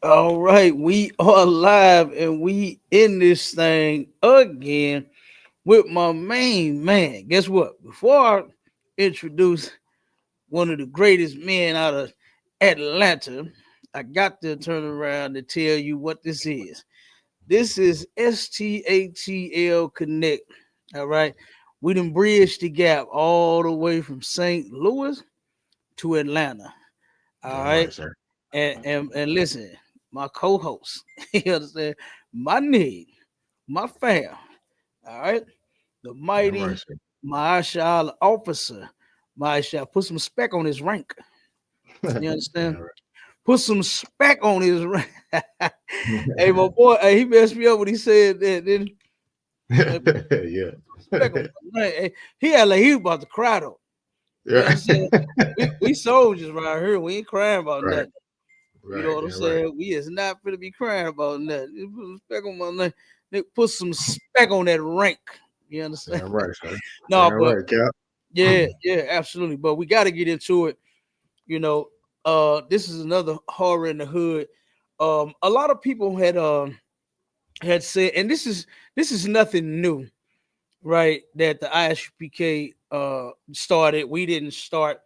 All right, we are live and we in this thing again with my main man. Guess what? Before I introduce one of the greatest men out of Atlanta, I got to turn around to tell you what this is. This is STATL Connect. All right. We done bridged the gap all the way from St. Louis to Atlanta. All Damn right. right, sir. And listen, my co-host, you understand, my nigga, my fam, all right, the Damn right, mighty sir. Marshall officer, Marshall, put some spec on his rank. You understand? Damn Put some spec on his rank. Hey, my right. boy, hey, he messed me up when he said that. Then Yeah. spec on my rank. Hey, he had like he was about to cry though. You Yeah. understand? We soldiers right here. We ain't crying about Right. nothing. You know Right. what I'm Damn right. saying? We is not gonna be crying about nothing. You put some spec on my name. They put some spec on that rank. You understand? Damn right, sir. No, Damn but right, Cap. yeah, yeah, absolutely. But we got to get into it. You know, this is another horror in the hood. A lot of people had said, and this is nothing new, right? That the ISUPK started. We didn't start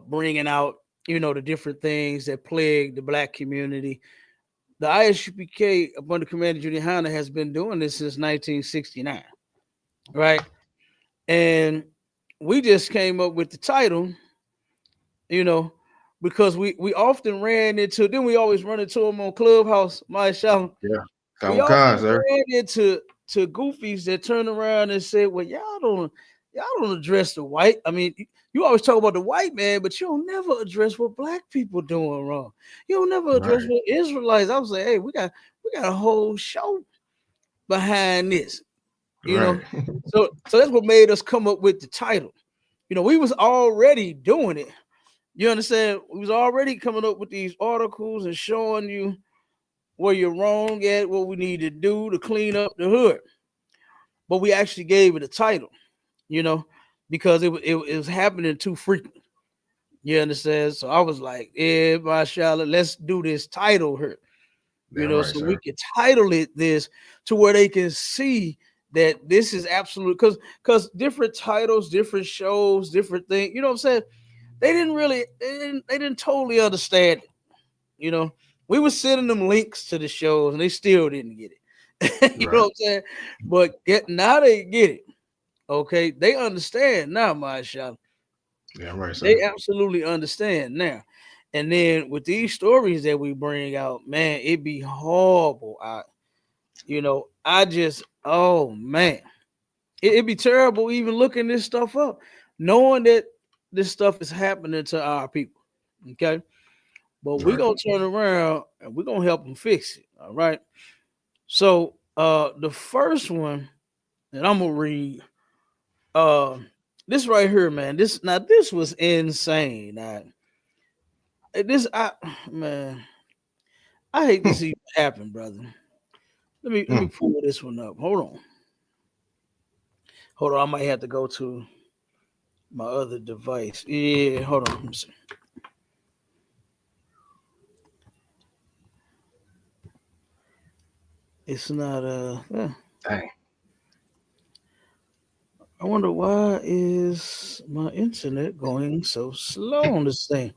bringing out, the different things that plague the black community. The ISUPK, under Commander Junior Hanna, has been doing this since 1969, right? And we just came up with the title, you know, because we often ran into, then we always run into them on Clubhouse, my show. Yeah. We Come often con, sir. ran into goofies that turn around and say, "Well, y'all don't address the white. I mean, you always talk about the white man, but you don't never address what black people doing wrong. You don't never address Right. what Israelites." I was like, "Hey, we got a whole show behind this, you know." Right. So that's what made us come up with the title. We was already doing it. You understand? We was already coming up with these articles and showing you where you're wrong at, what we need to do to clean up the hood. But we actually gave it a title, you know, because it was happening too frequently. You understand? So I was like, "Yeah, my Charlotte, let's do this title here, Damn right, so we sir. can title it this to where they can see that this is absolute." Because different titles, different shows, different things. You know what I'm saying? They didn't totally understand it. You know, we were sending them links to the shows and they still didn't get it. You know Right. what I'm saying? But now they get it. Okay, they understand now, my shot. Damn right, sir. They absolutely understand now. And then with these stories that we bring out, man, it be horrible. I just, oh man, it'd be terrible even looking this stuff up, knowing that this stuff is happening to our people. Okay, but we're Right. gonna turn around and we're gonna help them fix it. All right. So the first one that I'm gonna read, uh this right here, man. This was insane. This I man, I hate this even happened, brother. Let me Mm. pull this one up. Hold on. Hold on. I might have to go to my other device. Yeah, hold on. Let me see. It's not Dang. I wonder why is my internet going so slow on this thing.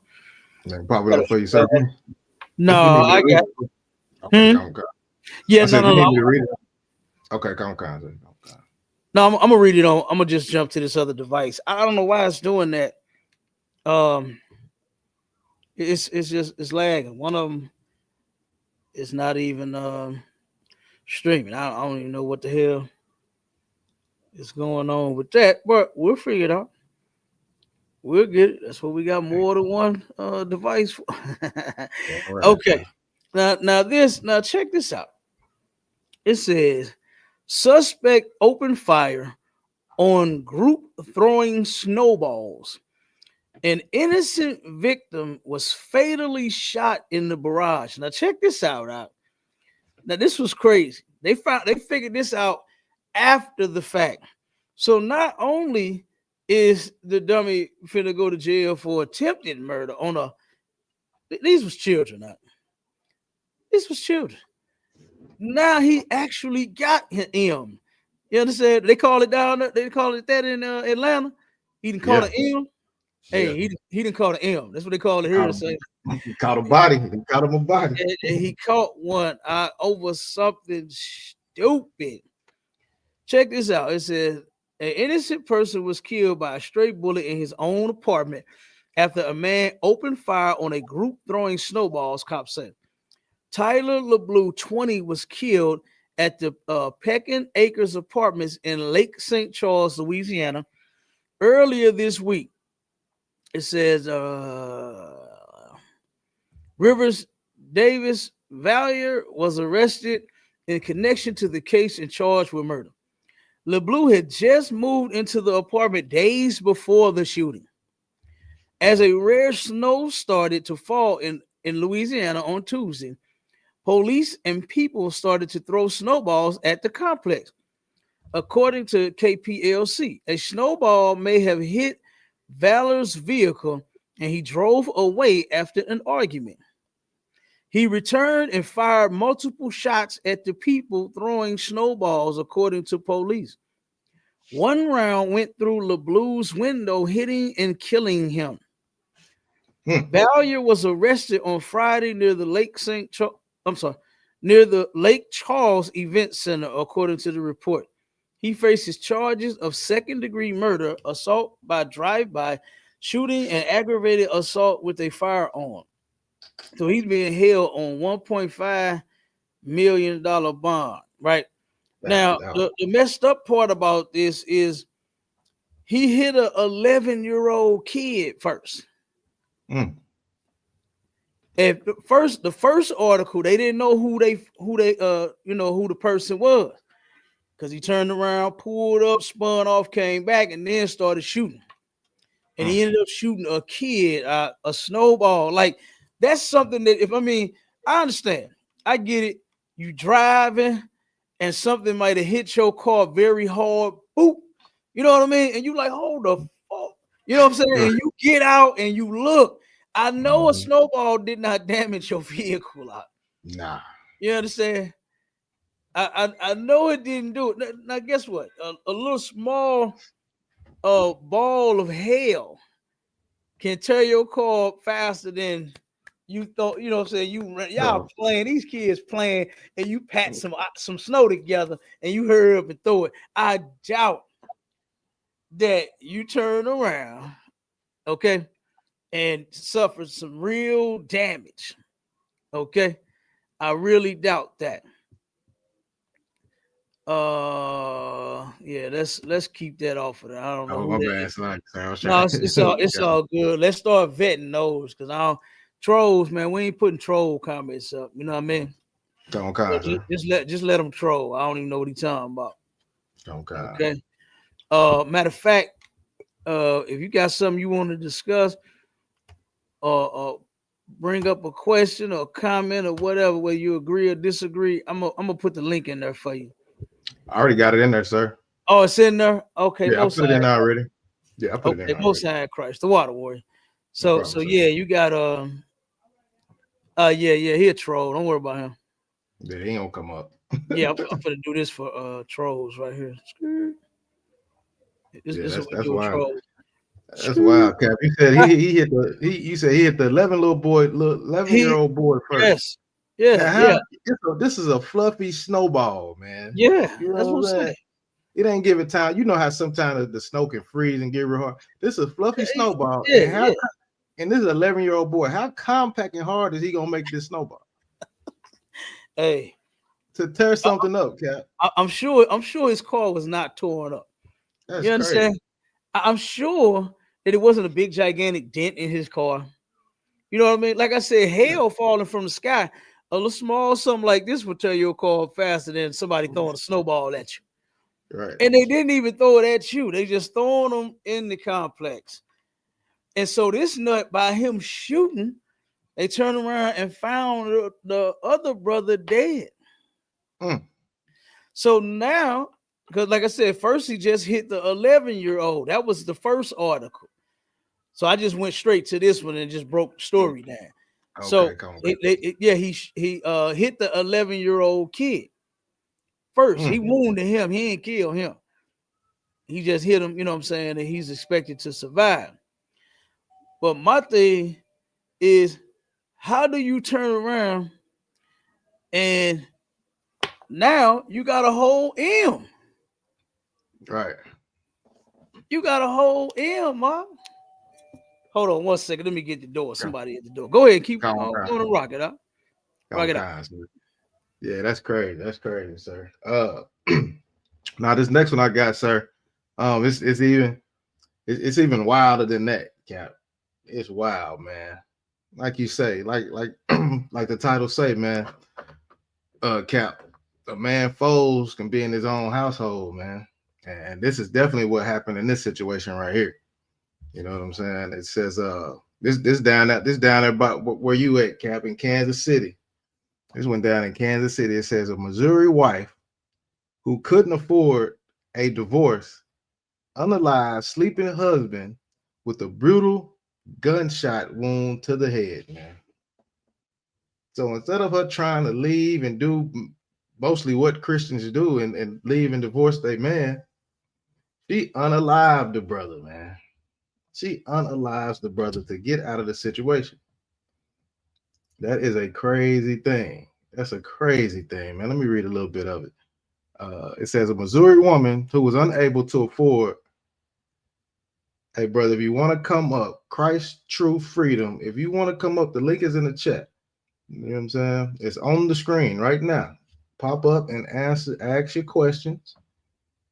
Then pop it Gotta up for you, try sir. that. No, If you need me I to read got. it. Okay, Hmm? come con. Yeah, I no, said, if no, you no. need me to read it. Okay, come con, sir. Come con. No, I'm gonna read it on. I'm gonna just jump to this other device. I don't know why it's doing that. Um, it's just it's lagging. One of them is not even streaming. I don't even know what the hell is going on with that, but we'll figure it out. We'll get it. That's what we got Hey, more than one device for. damn right, Okay. sir. Now check this out. It says suspect opened fire on group throwing snowballs. An innocent victim was fatally shot in the barrage. Now check this out. Now this was crazy. They figured this out after the fact. So not only is the dummy finna go to jail for attempted murder on a these was children. This was children. Now he actually got him. You understand? They call it down there. They call it that in Atlanta. He didn't call Yeah, it M. yeah. Hey, he didn't call it M. That's what they call it here. Caught Say, him. He caught a body. He caught him a body. and he caught one over something stupid. Check this out. It says an innocent person was killed by a stray bullet in his own apartment after a man opened fire on a group throwing snowballs, cops said. Tyler LeBlue, 20, was killed at the Peckin Acres Apartments in Lake St. Charles, Louisiana, earlier this week. It says Rivers Davis Valier was arrested in connection to the case and charged with murder. LeBlue had just moved into the apartment days before the shooting. As a rare snow started to fall in Louisiana on Tuesday, police and people started to throw snowballs at the complex. According to KPLC, a snowball may have hit Valor's vehicle and he drove away after an argument. He returned and fired multiple shots at the people throwing snowballs, according to police. One round went through LeBlue's window, hitting and killing him. Valier was arrested on Friday near the Lake Charles Event Center, according to the report. He faces charges of second-degree murder, assault by drive-by, shooting, and aggravated assault with a firearm. So he's being held on $1.5 million bond, right? Now, the messed up part about this is he hit a 11-year-old kid first. At the first article, they didn't know who the person was, because he turned around, pulled up, spun off, came back, and then started shooting. And he ended up shooting a kid, a snowball. Like, that's something that I understand. I get it. You driving and something might have hit your car very hard. Boop. You know what I mean? And you like, hold the fuck. You know what I'm saying? And you get out and you look. I know a snowball did not damage your vehicle out. Nah. You understand? I know it didn't do it. Now guess what? A little small ball of hail can tear your car faster than you thought. You know what I'm saying? Y'all playing, these kids playing, and you pat some snow together and you hurry up and throw it. I doubt that you turn around, okay, and suffer some real damage. Okay. I really doubt that. Yeah, let's keep that off of that. I don't know. Oh, my bad, son. No, it's all good. Let's start vetting those, because I don't trolls, man. We ain't putting troll comments up. You know what I mean? Don't just let them troll. I don't even know what he's talking about. Okay. Matter of fact, if you got something you want to discuss, or bring up a question or comment or whatever, whether you agree or disagree, I'm gonna put the link in there for you. I already got it in there, sir. Oh, it's in there. Okay, yeah, I put it in already. Yeah, I put it in. Most High Christ, the Water Warrior. So yeah, you got he a troll. Don't worry about him. Yeah, he ain't gonna come up. Yeah, I'm gonna do this for trolls right here. That's wild. That's wild, Cap. You said he hit the you said he hit the 11-year-old boy first. Yeah. This is a fluffy snowball, man. Yeah, you know that's what I'm saying. It ain't give it time. You know how sometimes the snow can freeze and get real hard. This is a fluffy snowball. And this is an 11-year-old boy. How compact and hard is he gonna make this snowball? Hey, to tear something up, Cap. I'm sure his car was not torn up. That's you understand? Crazy. I'm sure that it wasn't a big gigantic dent in his car. You know what I mean? Like I said, hail falling from the sky, a little small something like this would tear your car faster than somebody throwing a snowball at you. Right. And they didn't even throw it at you. They just throwing them in the complex. And so this nut, by him shooting, they turned around and found the other brother dead. So now, because like I said, first he just hit the 11-year-old. That was the first article. So I just went straight to this one and just broke the story down. So Okay, come on. yeah, he hit the 11-year-old kid first. He wounded him. He ain't killed him. He just hit him. You know what I'm saying? And he's expected to survive. But my thing is, how do you turn around and now you got a whole M? Right. You got a whole M, mom. Hold on 1 second. Let me get the door. Somebody at the door. Go ahead. Keep Come on, going to rock it out. Rock it out. guys. Yeah, that's crazy. That's crazy, sir. Now this next one I got, sir. It's even wilder than that, Cap. It's wild, man. Like you say, like the title say, man. Cap, a man foes can be in his own household, man. And this is definitely what happened in this situation right here. You know what I'm saying? It says, this down there about where you at, Cap, in Kansas City. This went down in Kansas City. It says a Missouri wife who couldn't afford a divorce unalived sleeping husband with a brutal gunshot wound to the head, man. So instead of her trying to leave and do mostly what Christians do and leave and divorce their man, she unalived the brother, man. She unalives the brother to get out of the situation. That is a crazy thing. That's a crazy thing, man. Let me read a little bit of it. It says a Missouri woman who was unable to afford. Hey, brother, if you want to come up, Christ True Freedom. If you want to come up, the link is in the chat. You know what I'm saying? It's on the screen right now. Pop up and ask your questions.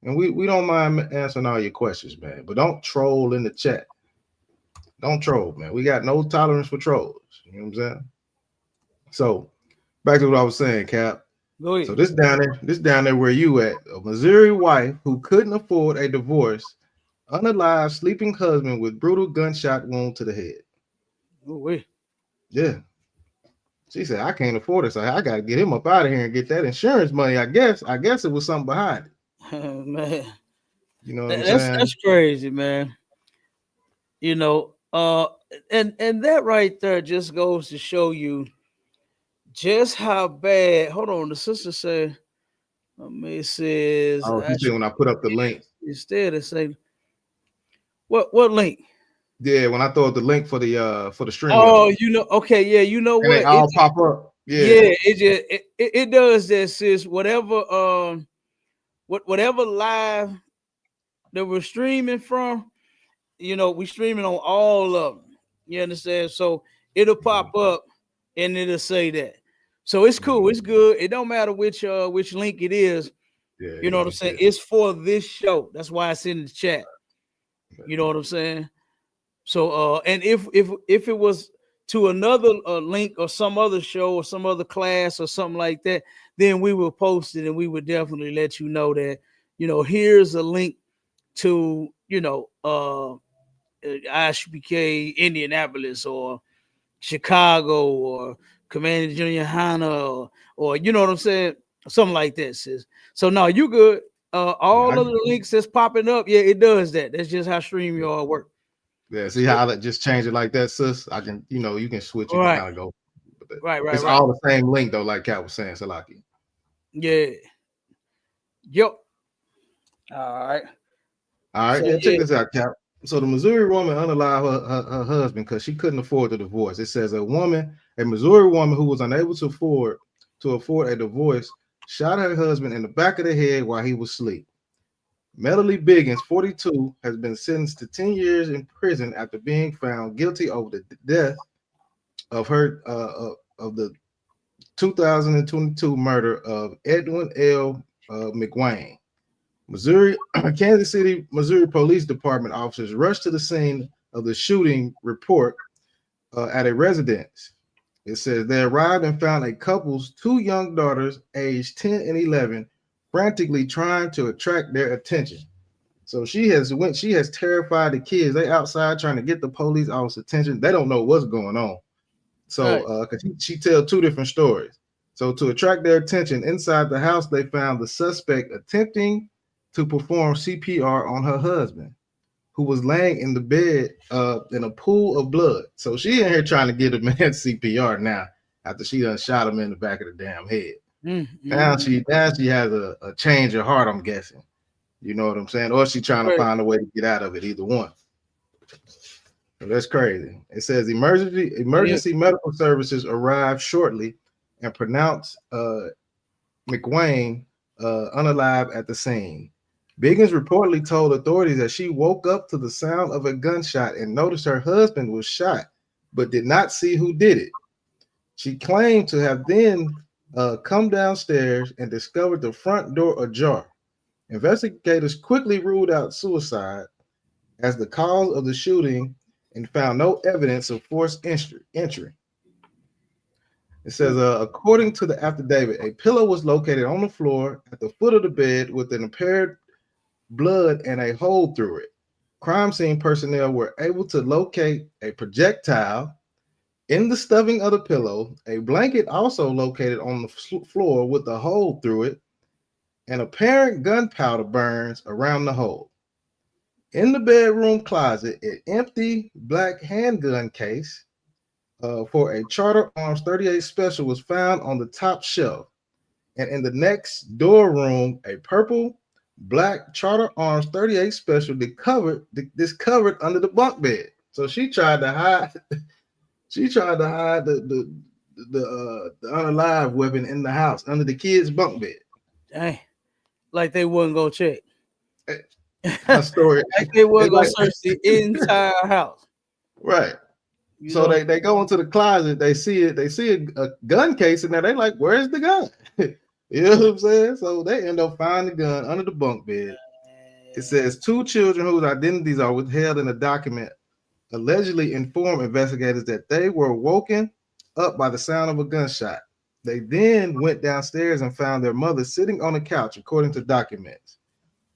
And we don't mind answering all your questions, man. But don't troll in the chat. Don't troll, man. We got no tolerance for trolls. You know what I'm saying? So back to what I was saying, Cap. Go ahead. So this down there where you at, a Missouri wife who couldn't afford a divorce, unalived sleeping husband with brutal gunshot wound to the head. Oh, wait. Yeah. She said, I can't afford it. So I got to get him up out of here and get that insurance money. I guess it was something behind it. Man. You know what I'm saying? That's crazy, man. You know, and that right there just goes to show you just how bad. Hold on, the sister said, it says, Oh, she said when I put up the link. instead of say, what link? Yeah, when I throw up the link for the stream. Oh, you know, okay, yeah, you know and what? they all pop up. Yeah, it does that, sis. Whatever whatever live that we're streaming from, you know, we streaming on all of them. You understand? So it'll pop up and it'll say that. So it's cool. It's good. It don't matter which link it is. Yeah, you know what I'm saying? It's for this show. That's why it's in the chat. You know what I'm saying? So and if it was to another link or some other show or some other class or something like that, then we will post it and we would definitely let you know that, you know, here's a link to, you know, ISUPK Indianapolis or Chicago or Commander Junior YAHANNA or you know what I'm saying? Something like that, sis. So no, you good. All of the links that's popping up, yeah, it does that. That's just how StreamYard work. Yeah, see how I just change it like that, sis? I can, you know, you can switch it and kind of go. Right. It's all the same link though, like Cat was saying, Salaki. Yeah. Yep. All right. So, yeah, check this out, Cap. So the Missouri woman unalived her husband because she couldn't afford the divorce. It says a Missouri woman who was unable to afford a divorce, shot her husband in the back of the head while he was asleep. Melody Biggins, 42, has been sentenced to 10 years in prison after being found guilty over the death of her of the 2022 murder of Edwin L. McWayne. Kansas City, Missouri Police Department officers rushed to the scene of the shooting report at a residence. It says they arrived and found a couple's two young daughters, aged 10 and 11, frantically trying to attract their attention. So she has terrified the kids. They outside trying to get the police officer's attention. They don't know what's going on. So because she tells two different stories. So to attract their attention, inside the house, they found the suspect attempting to perform CPR on her husband. who was laying in the bed in a pool of blood. So she in here trying to get a man CPR now after she done shot him in the back of the damn head. Now she has a change of heart, I'm guessing. You know what I'm saying? Or she trying to Right. find a way to get out of it, either one. So that's crazy. It says Yeah. emergency medical services arrived shortly and pronounced McWayne unalive at the scene. Biggins reportedly told authorities that she woke up to the sound of a gunshot and noticed her husband was shot, but did not see who did it. She claimed to have then come downstairs and discovered the front door ajar. Investigators quickly ruled out suicide as the cause of the shooting and found no evidence of forced entry. It says, according to the affidavit, a pillow was located on the floor at the foot of the bed with an apparent blood and a hole through it. Crime scene personnel were able to locate a projectile in the stuffing of the pillow, a blanket also located on the floor with a hole through it, and apparent gunpowder burns around the hole. In the bedroom closet, an empty black handgun case for a Charter Arms 38 Special was found on the top shelf. And in the next door room, a purple black Charter Arms 38 Special discovered under the bunk bed. So she tried to hide. She tried to hide the unalive weapon in the house under the kids' bunk bed. Dang. Like they wasn't gonna check. Her story, Like they wasn't it's gonna like search the entire house. right. You So know? they go into the closet, they see it, they see a gun case in there. They like, where's the gun? You know what I'm saying? So they end up finding the gun under the bunk bed. It says two children whose identities are withheld in a document allegedly informed investigators that they were woken up by the sound of a gunshot. They then went downstairs and found their mother sitting on a couch, according to documents.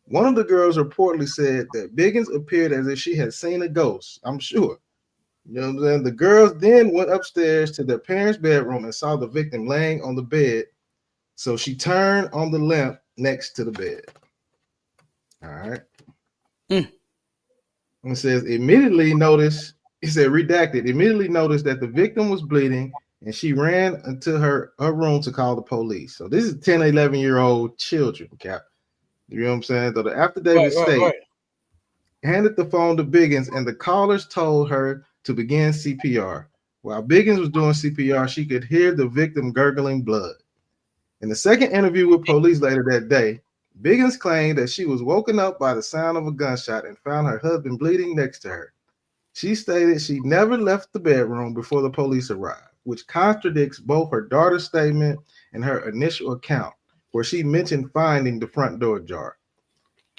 One of the girls reportedly said that Biggins appeared as if she had seen a ghost. I'm sure. You know what I'm saying? The girls then went upstairs to their parents' bedroom and saw the victim laying on the bed. So she turned on the lamp next to the bed. All right. Mm. And it says immediately noticed, it said redacted, immediately noticed that the victim was bleeding and she ran into her room to call the police. So this is 10, 11-year-old children, Cap. You know what I'm saying? So the affidavit Right. state handed the phone to Biggins and the callers told her to begin CPR. While Biggins was doing CPR, she could hear the victim gurgling blood. In the second interview with police later that day, Biggins claimed that she was woken up by the sound of a gunshot and found her husband bleeding next to her. She stated she never left the bedroom before the police arrived, which contradicts both her daughter's statement and her initial account, where she mentioned finding the front door ajar.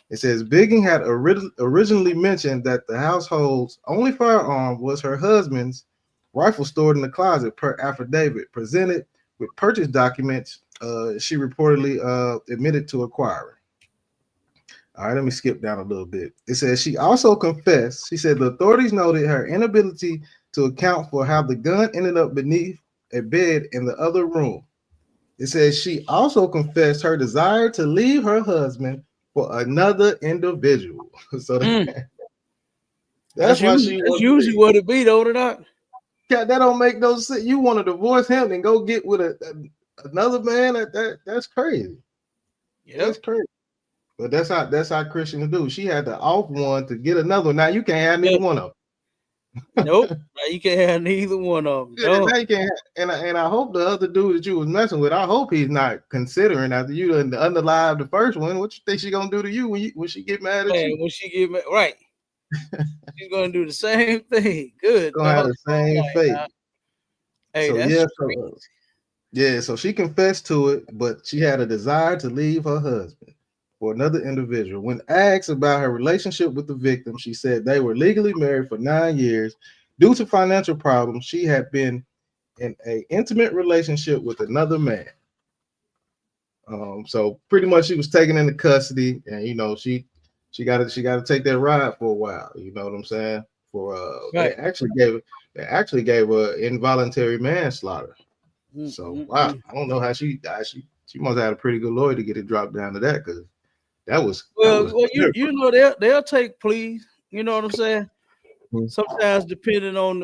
It says Biggins had originally mentioned that the household's only firearm was her husband's rifle stored in the closet per affidavit presented with purchase documents she reportedly admitted to acquiring. All right, let me skip down a little bit. It says she also confessed. She said the authorities noted her inability to account for how the gun ended up beneath a bed in the other room. It says she also confessed her desire to leave her husband for another individual. So that's why she That's wanted to usually leave. what it be, though, or not. That don't make no sense. You want to divorce him and go get with another man? That's crazy. Yep. That's crazy. But that's how Christians do. She had to off one to get another. Now you can't have neither one of them. Nope. Now you can't have neither one of them. Yeah, No. now you can't. And I hope the other dude that you was messing with, I hope he's not considering after you done underlive the first one. What you think she gonna do to you when she get mad at Man, you? when she get mad, right, she's gonna do the same thing. Good Gonna have dog. the same fate. Hey, So that's yeah, crazy. so she confessed to it, but she had a desire to leave her husband for another individual. When asked about her relationship with the victim, she said they were legally married for 9 years. Due to financial problems, she had been in an intimate relationship with another man. So pretty much she was taken into custody, and she got to take that ride for a while. You know what I'm saying? For Right. they actually gave her involuntary manslaughter. So wow, I don't know how she must have had a pretty good lawyer to get it dropped down to that, because that was Well, you know they'll take pleas. You know what I'm saying? Mhm. Sometimes depending on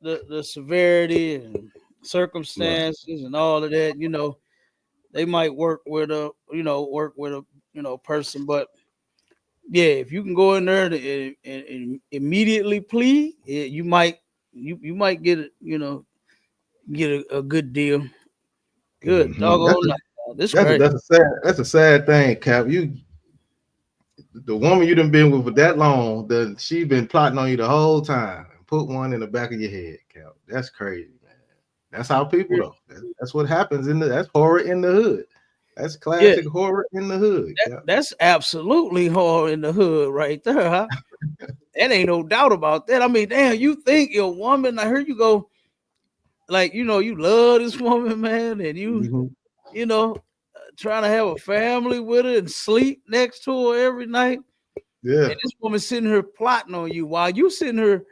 the severity and Right. circumstances and all of that, they might work with a person. But yeah, if you can go in there and immediately plead, yeah, you might get a good deal. Good Mhm. doggone night. This crazy. That's a sad thing, Cap. The woman you done been with for that long, she been plotting on you the whole time. Put one in the back of your head, Cap. That's crazy, man. That's how people though. That's what happens that's horror in the hood. That's Yeah, classic horror in the hood, Cap. that's absolutely hard in the hood right there, huh? That ain't no doubt about that. I mean, damn, you think your woman, I heard you go, like, you love this woman, man, and Mhm. you know, trying to have a family with her and sleep next to her every night. Yeah, And this woman sitting here plotting on you while you sitting here,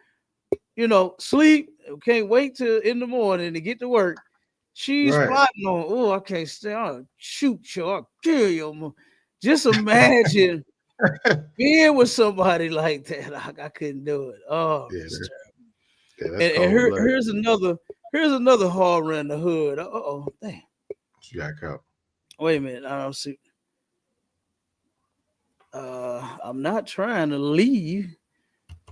sleep, can't wait till in the morning to get to work. She's right. plotting on, oh, I can't stay. I'll shoot you, I'll kill you. Just imagine being with somebody like that. I couldn't do it. Oh, Yeah, it's terrible. that's And cold blooded. here's another horror in the hood. Oh, damn. You got Cap. Wait a minute. I don't see. I'm not trying to leave.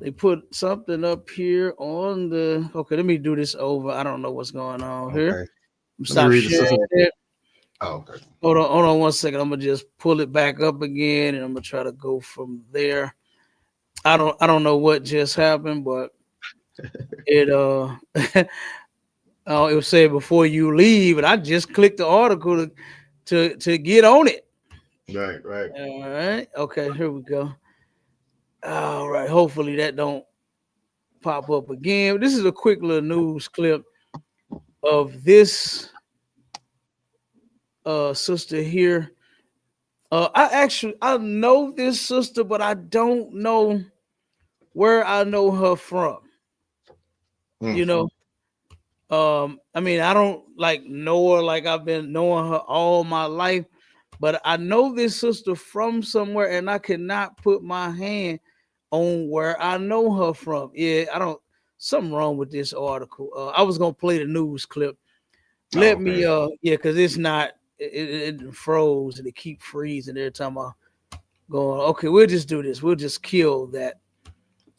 They put something up here on the. Okay, let me do this over. I don't know what's going on here. Okay. Let me Stop read the sharing sister. it. Oh, okay. Hold on 1 second. I'm gonna just pull it back up again, and I'm gonna try to go from there. I don't know what just happened, but it it was said before you leave, and I just clicked the article to get on it. Right, right. All right, okay, here we go. All right, hopefully that don't pop up again. This is a quick little news clip of this sister here. I know this sister, but I don't know where I know her from. Mm, You know, I mean, I don't like know her like I've been knowing her all my life, but I know this sister from somewhere, and I cannot put my hand on where I know her from. Yeah, I don't. Something wrong with this article. I was gonna play the news clip. oh, Let me, okay. yeah, because it's not. It froze and it keep freezing every time I go on. Okay, we'll just do this. We'll just kill that.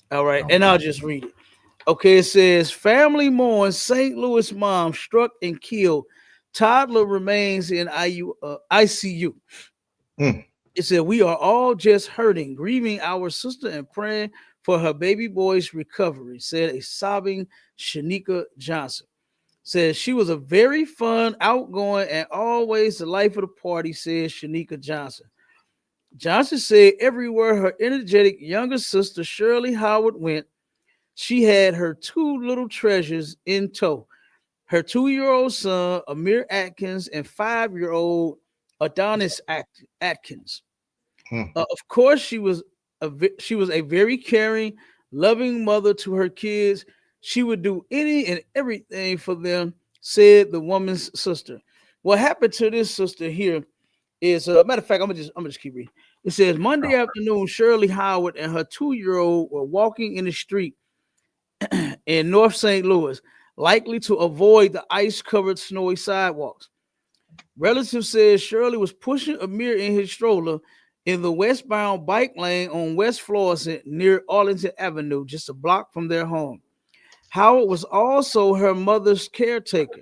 All right, and Okay. I'll just read it. Okay, it says family mourns St. Louis mom struck and killed. Toddler remains in ICU. Mm, It said we are all just hurting, grieving our sister and praying for her baby boy's recovery, said a sobbing Shanika Johnson. Says she was a very fun, outgoing, and always the life of the party, says Shanika Johnson. Johnson said everywhere her energetic younger sister Shirley Howard went, she had her two little treasures in tow, her 2-year-old son, Amir Atkins, and 5-year-old Adonis Atkins. mm. Of course, she was a very caring, loving mother to her kids. She would do any and everything for them, said the woman's sister. What happened to this sister here is, matter of fact, I'm gonna just keep reading. It says Monday Oh, afternoon, Shirley Howard and her 2-year-old were walking in the street in North St. Louis, likely to avoid the ice-covered snowy sidewalks. Relatives said Shirley was pushing Amir in his stroller in the westbound bike lane on West Florissant near Arlington Avenue, just a block from their home. Howard was also her mother's caretaker.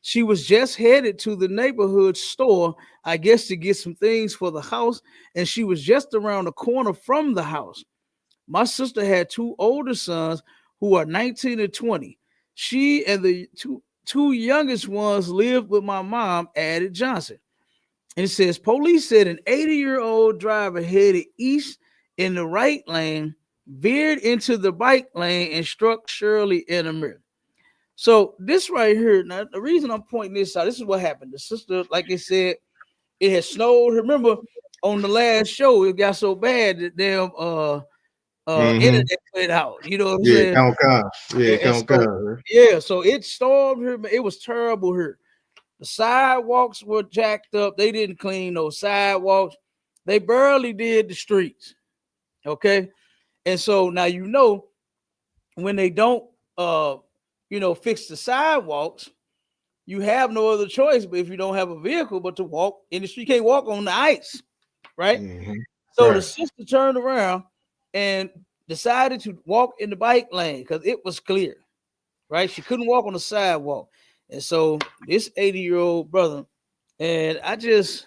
She was just headed to the neighborhood store, I guess, to get some things for the house, and she was just around the corner from the house. My sister had two older sons who are 19 and 20. She and the two youngest ones lived with my mom, added Johnson. And it says police said an 80-year-old driver headed east in the right lane, veered into the bike lane, and struck Shirley in the mirror. So this right here, now the reason I'm pointing this out, this is what happened. The sister, like it said, it had snowed. Remember on the last show, it got so bad that damn mm-hmm. internet went out. You know what I'm Yeah, saying? count, count. Yeah, And count, so count. yeah, so it stormed here. It was terrible here. The sidewalks were jacked up. They didn't clean those sidewalks. They barely did the streets. Okay. And so now when they don't fix the sidewalks, you have no other choice but if you don't have a vehicle but to walk in the street. You can't walk on the ice, right? Mm-hmm. So the Right. sister turned around and decided to walk in the bike lane because it was clear, right? She couldn't walk on the sidewalk. And so this 80-year-old brother, and I just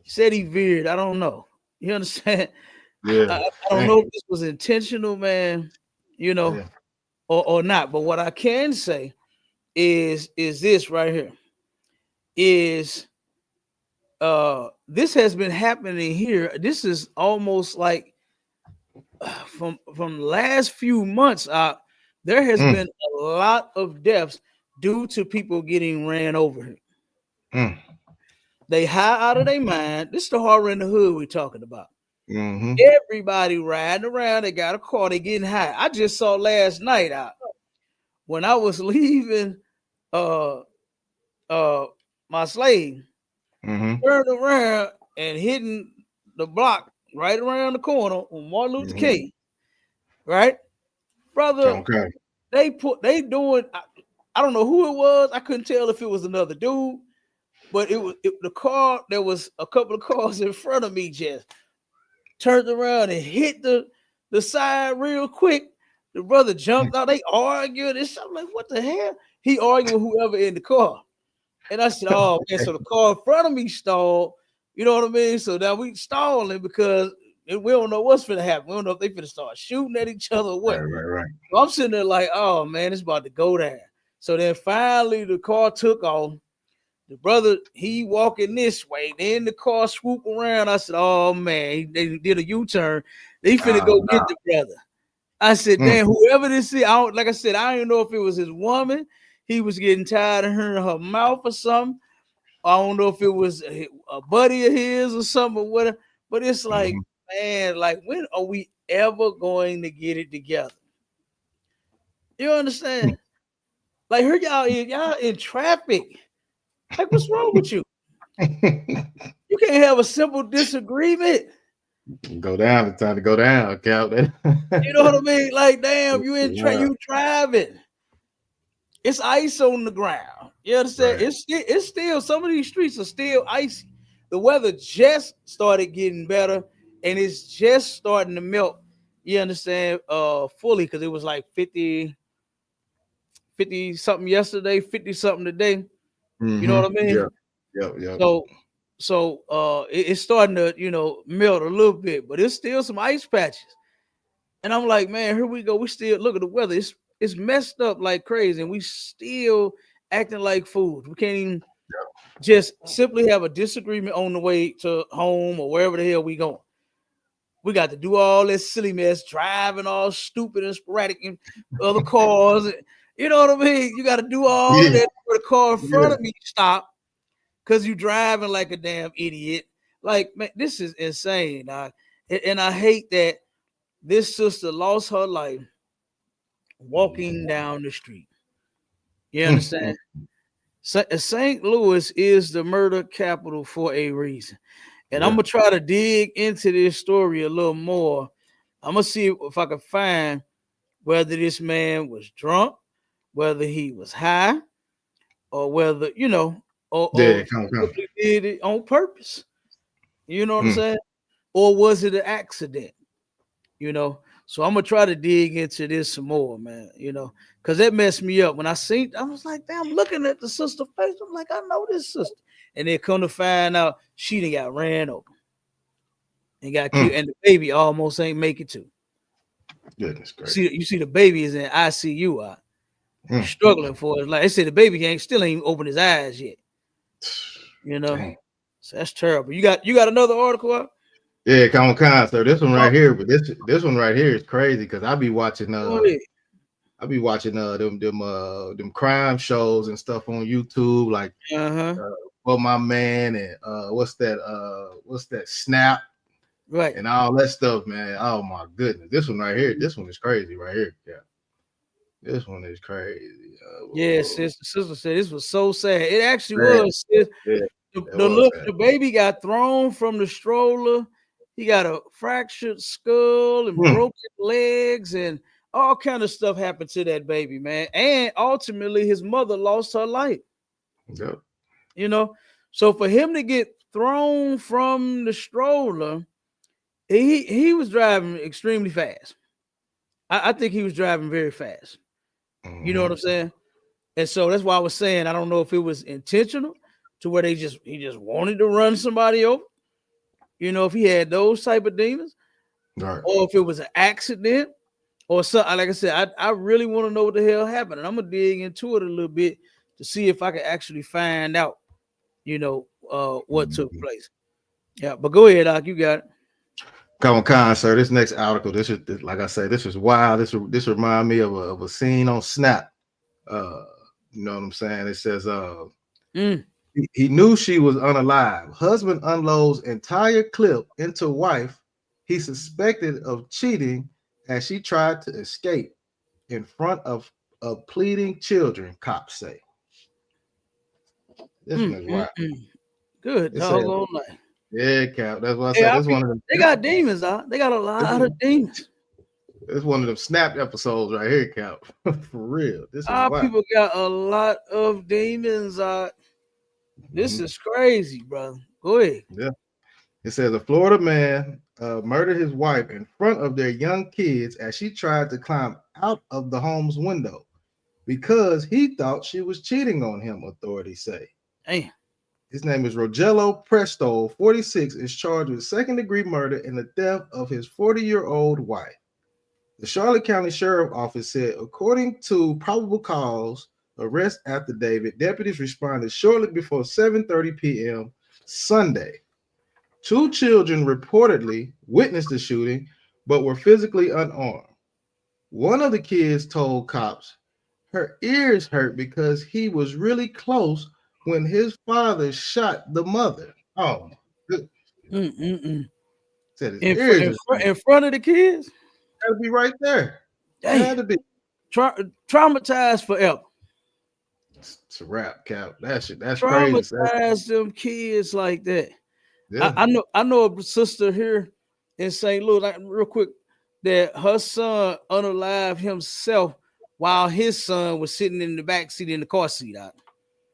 said he veered. I don't know. You understand? I, Yeah. I don't Dang. know if this was intentional, man, you know, Yeah. or not. But what I can say is this right here is this has been happening here. This is almost like from last few months there has Mm, been a lot of deaths due to people getting ran over here. mm, They high out of their mind. This is the horror in the hood we're talking about. mm-hmm. Everybody riding around, they got a car, they getting high. I just saw last night when I was leaving uh uh my slave, Mm-hmm. turned around and hitting the block right around the corner on Martin Luther Mm-hmm. King, right? Brother, Okay. they doing I don't know who it was. I couldn't tell if it was another dude, but the car. There was a couple of cars in front of me. Just turned around and hit the side real quick. The brother jumped out. They arguing and something like, what the hell? He arguing with whoever in the car. And I said, oh man, so the car in front of me stalled. You know what I mean? So now we stalling because we don't know what's gonna happen. We don't know if they finna start shooting at each other or Right, what. right, right. So I'm sitting there like, oh man, it's about to go down. So then finally the car took off. The brother, he walking this way. Then the car swoop around. I said, oh man, they did a U-turn. They finna Oh go no. get the brother. I said, Mm, damn, whoever this is, I don't, like I said, I don't know if it was his woman. He was getting tired of hearing her mouth or something. I don't know if it was a buddy of his or something or whatever. But it's like, mm-hmm. man, like when are we ever going to get it together? You understand? Like here y'all in traffic. Like what's wrong with you? You can't have a simple disagreement. Go down. It's time to go down, Cap. You know what I mean? Like damn, Wow. you driving. It's ice on the ground. You understand? Right. It's still some of these streets are still icy. The weather just started getting better and it's just starting to melt. You understand? Fully because it was like 50 something yesterday, 50 something today. You know Mm-hmm. what I Yep. mean? Yep. Yep. So it's starting to melt a little bit, but it's still some ice patches. And I'm like, man, here we go. We still look at the weather. It's messed up like crazy, and we still acting like fools. We can't even just simply have a disagreement on the way to home or wherever the hell we going. We got to do all this silly mess, driving all stupid and sporadic in other cars. You know what I mean? You got to do all of Yeah. that for the car in front Yeah. of me to stop because you driving like a damn idiot. Like, man, this is insane. And I hate that this sister lost her life walking down the street. You Mm, mm, understand? St. Louis is the murder capital for a reason. And I'm yeah. gonna try to dig into this story a little more. I'm gonna see if I can find whether this man was drunk, whether he was high, or whether or Yeah. Come, come. simply did it on purpose. You know what I'm Mm, saying? Or was it an accident? you know. So I'm gonna try to dig into this some more, man. Because that messed me up when I seen. I was like, damn, I'm looking at the sister face. I'm like, I know this sister, and then come to find out she done got ran over and got killed, mm. and the baby almost ain't make it to. Goodness gracious. You see, the baby is in ICU, Mm. struggling for it. Like they said, the baby ain't still ain't opened his eyes yet. You know, Dang. so that's terrible. You got another article up? Yeah, come on, so this one Oh, right here, but this one right here is crazy because go ahead. I be watching them crime shows and stuff on YouTube, like Uh huh. for my man and what's that Snap Right. and all that stuff, man. Oh my goodness, this one right here, this one is crazy right here. Yeah, this one is crazy. Yes, sister said this was so sad. It actually Man, was. Sis. yeah, The, it the was look, sad. the baby got thrown from the stroller He got a fractured skull and Mm. broken legs and all kind of stuff happened to that baby, man. And ultimately, his mother lost her life. Yep. You know, so for him to get thrown from the stroller, he was driving extremely fast. I think he was driving very fast. You know Mm-hmm. what I'm saying? And so that's why I was saying I don't know if it was intentional to where he just wanted to run somebody over. You know, if he had those type of demons, Right. or if it was an accident, or something. Like I said, I really want to know what the hell happened, and I'm gonna dig into it a little bit to see if I can actually find out. You know, what took Mm-hmm. place. Yeah, but go ahead, Doc. You got it. Come on, sir. This next article, like I say, this is wild. This remind me of a scene on Snap. Uh, you know what I'm saying? It says, Mm, he knew she was unalive. Husband unloads entire clip into wife he suspected of cheating as she tried to escape in front of pleading children. Cops say this one is wild. mm. Good It says, doggone life. yeah, Cap. That's what I Hey, said. our This one people, of them. they got demons, out. They got a This, lot of demons. this one of them snapped episodes right here, Cap. For real. This is Our wild. people got a lot of demons. This Mhm. is crazy, brother. Go ahead. Yeah. It says a Florida man murdered his wife in front of their young kids as she tried to climb out of the home's window because he thought she was cheating on him, authorities say. Damn. His name is Rogelio Presto, 46, is charged with second-degree murder and the theft of his 40-year-old wife. The Charlotte County Sheriff Office said, according to probable cause arrest affidavit, deputies responded shortly before 7:30 p.m. Sunday. Two children reportedly witnessed the shooting, but were physically unarmed. One of the kids told cops her ears hurt because he was really close when his father shot the mother. Oh, good. Mm. Said his ears was In front of the kids. had to be right there. Damn. Had to be. Traumatized forever. It's a wrap, Cap. That shit. That's crazy. Traumatize them kids like that. Yeah. I know a sister here in St. Louis, like real quick, that her son unalived himself while his son was sitting in the back seat in the car seat out.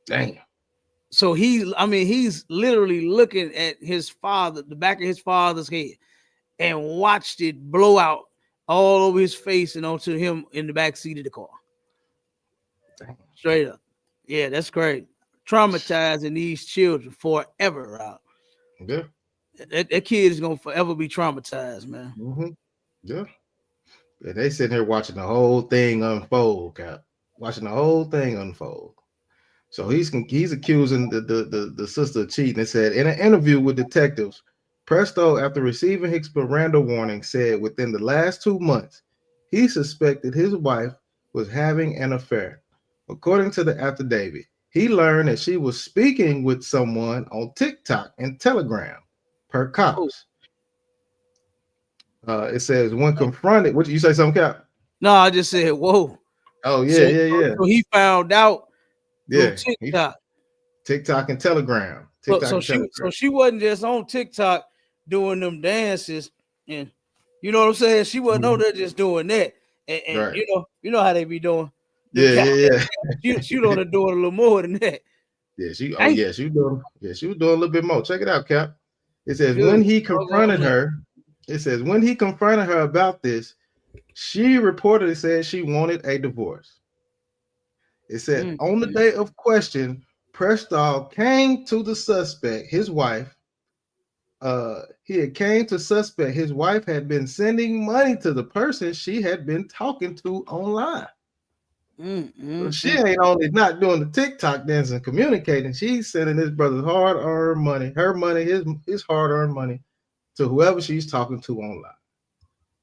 Damn. So he's literally looking at his father, the back of his father's head, and watched it blow out all over his face and onto him in the back seat of the car. Damn. Straight up. Yeah, that's great. Traumatizing these children forever, Rob. Yeah. That kid is gonna forever be traumatized, man. Mm-hmm. Yeah. And they sitting here watching the whole thing unfold, Cap. Watching the whole thing unfold. So he's accusing the sister of cheating. It said in an interview with detectives, Presto, after receiving his Miranda warning, said within the last 2 months he suspected his wife was having an affair. According to the affidavit, he learned that she was speaking with someone on TikTok and Telegram. Per Oh, cops, it says when confronted, what you say, something, Cap? no, I just said, whoa. Oh yeah, So, yeah, yeah, so he found out through yeah. TikTok. TikTok and Telegram, So, TikTok and Telegram. she wasn't just on TikTok doing them dances, and you know what I'm saying. She wasn't on Mhm. there just doing that, and Right. you know how they be doing them Yeah, kind yeah, of yeah. she on there doing a little more than that. Yeah, she. Oh, Hey, yeah, she was doing. Yeah, she was doing a little bit more. Check it out, Cap. It says good. when he Doggone confronted that. her. It says when he confronted her about this, she reportedly said she wanted a divorce. It said on the Mm. day of question, Prestall came to the suspect, his wife. He had came to suspect his wife had been sending money to the person she had been talking to online. So she Mm. ain't only not doing the TikTok dance and communicating, she's sending his brother's hard-earned money, her money, his hard-earned money to whoever she's talking to online.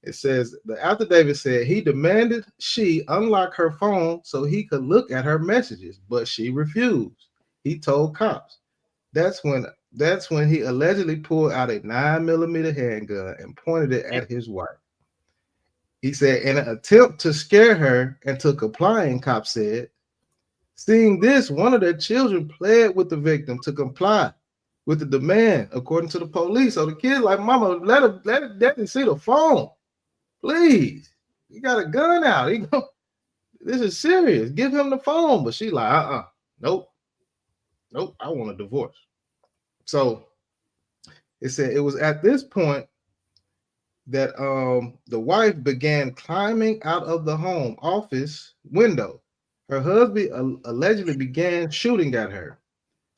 It says the affidavit said he demanded she unlock her phone so he could look at her messages, but she refused. He told cops. That's when that's when he allegedly pulled out a 9mm handgun and pointed it at his wife. He said in an attempt to scare her into complying, cops said. Seeing this, one of their children pled with the victim to comply. with the demand, according to the police. So the kid like, Mama, let daddy see the phone, please. You got a gun out. This is serious. Give him the phone. But she like, nope, nope. I want a divorce. So it said it was at this point that the wife began climbing out of the home office window. Her husband allegedly began shooting at her.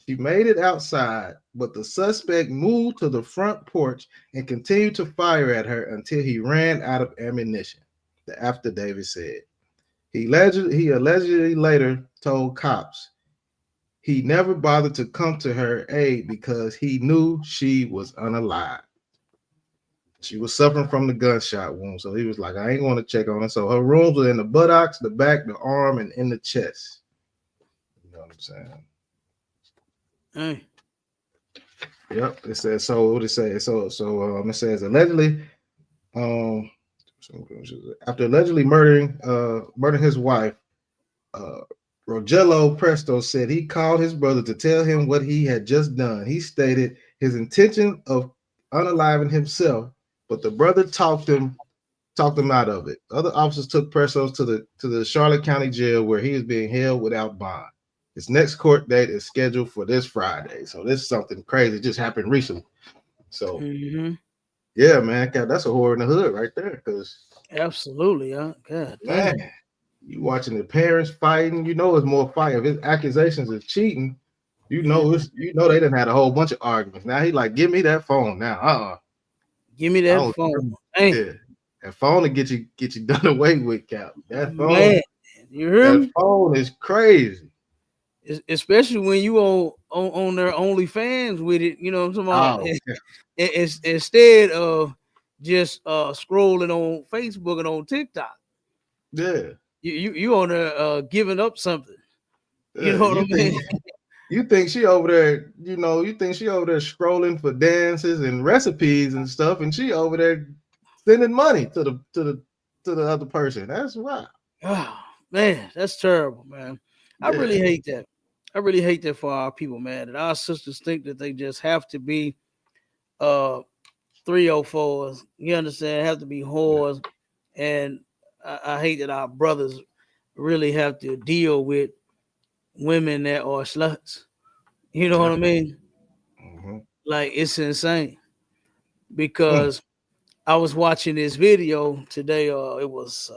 She made it outside, but the suspect moved to the front porch and continued to fire at her until he ran out of ammunition, the affidavit said. He allegedly later told cops he never bothered to come to her aid because he knew she was unalive. She was suffering from the gunshot wound, so he was like, I ain't going to check on her. So her wounds were in the buttocks, the back, the arm, and in the chest. You know what I'm saying? Hey. Yep. It says so. What it says? So it says allegedly, after allegedly murdering his wife, Rogelio Presto said he called his brother to tell him what he had just done. He stated his intention of unaliving himself, but the brother talked him out of it. Other officers took Presto to the Charlotte County Jail where he is being held without bond. His next court date is scheduled for this Friday. So this is something crazy just happened recently. So yeah, man, that's a horror in the hood right there. Because absolutely, God, man, you watching the parents fighting. You know, it's more fight. If it's accusations of cheating, they done had a whole bunch of arguments. Now he like, give me that phone now. Give me that phone. Yeah, that phone to get you done away with, Cap. That phone, man, you hear me? Phone is crazy. Especially when you on their OnlyFans with it, you know what I'm talking about? It's instead of just scrolling on Facebook and on TikTok. Yeah. You on there giving up something. You know what I mean? You think she over there, scrolling for dances and recipes and stuff, and she over there sending money to the other person. That's wild. Oh, man, that's terrible, man. I really hate that. I really hate that for our people, man. That our sisters think that they just have to be 304s. You understand? Have to be whores. And I hate that our brothers really have to deal with women that are sluts. You know what I mean? Like, it's insane. Because I was watching this video today. It was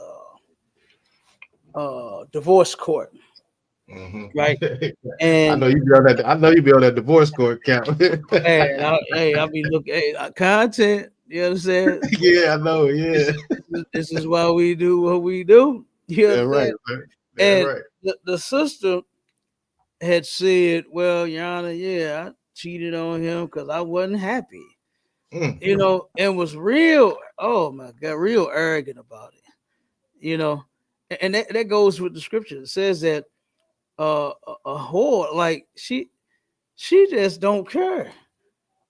divorce court. Right. And I know you be on that. I know you be on that divorce court, Cap. I'll be looking content. You understand? Yeah, I know. Yeah. This is why we do what we do. You understand? Right. And the sister had said, well, Your Honor, I cheated on him because I wasn't happy. You know, and was real, oh my God, real arrogant about it. You know, and that goes with the scripture. It says that a whore, like she just don't care.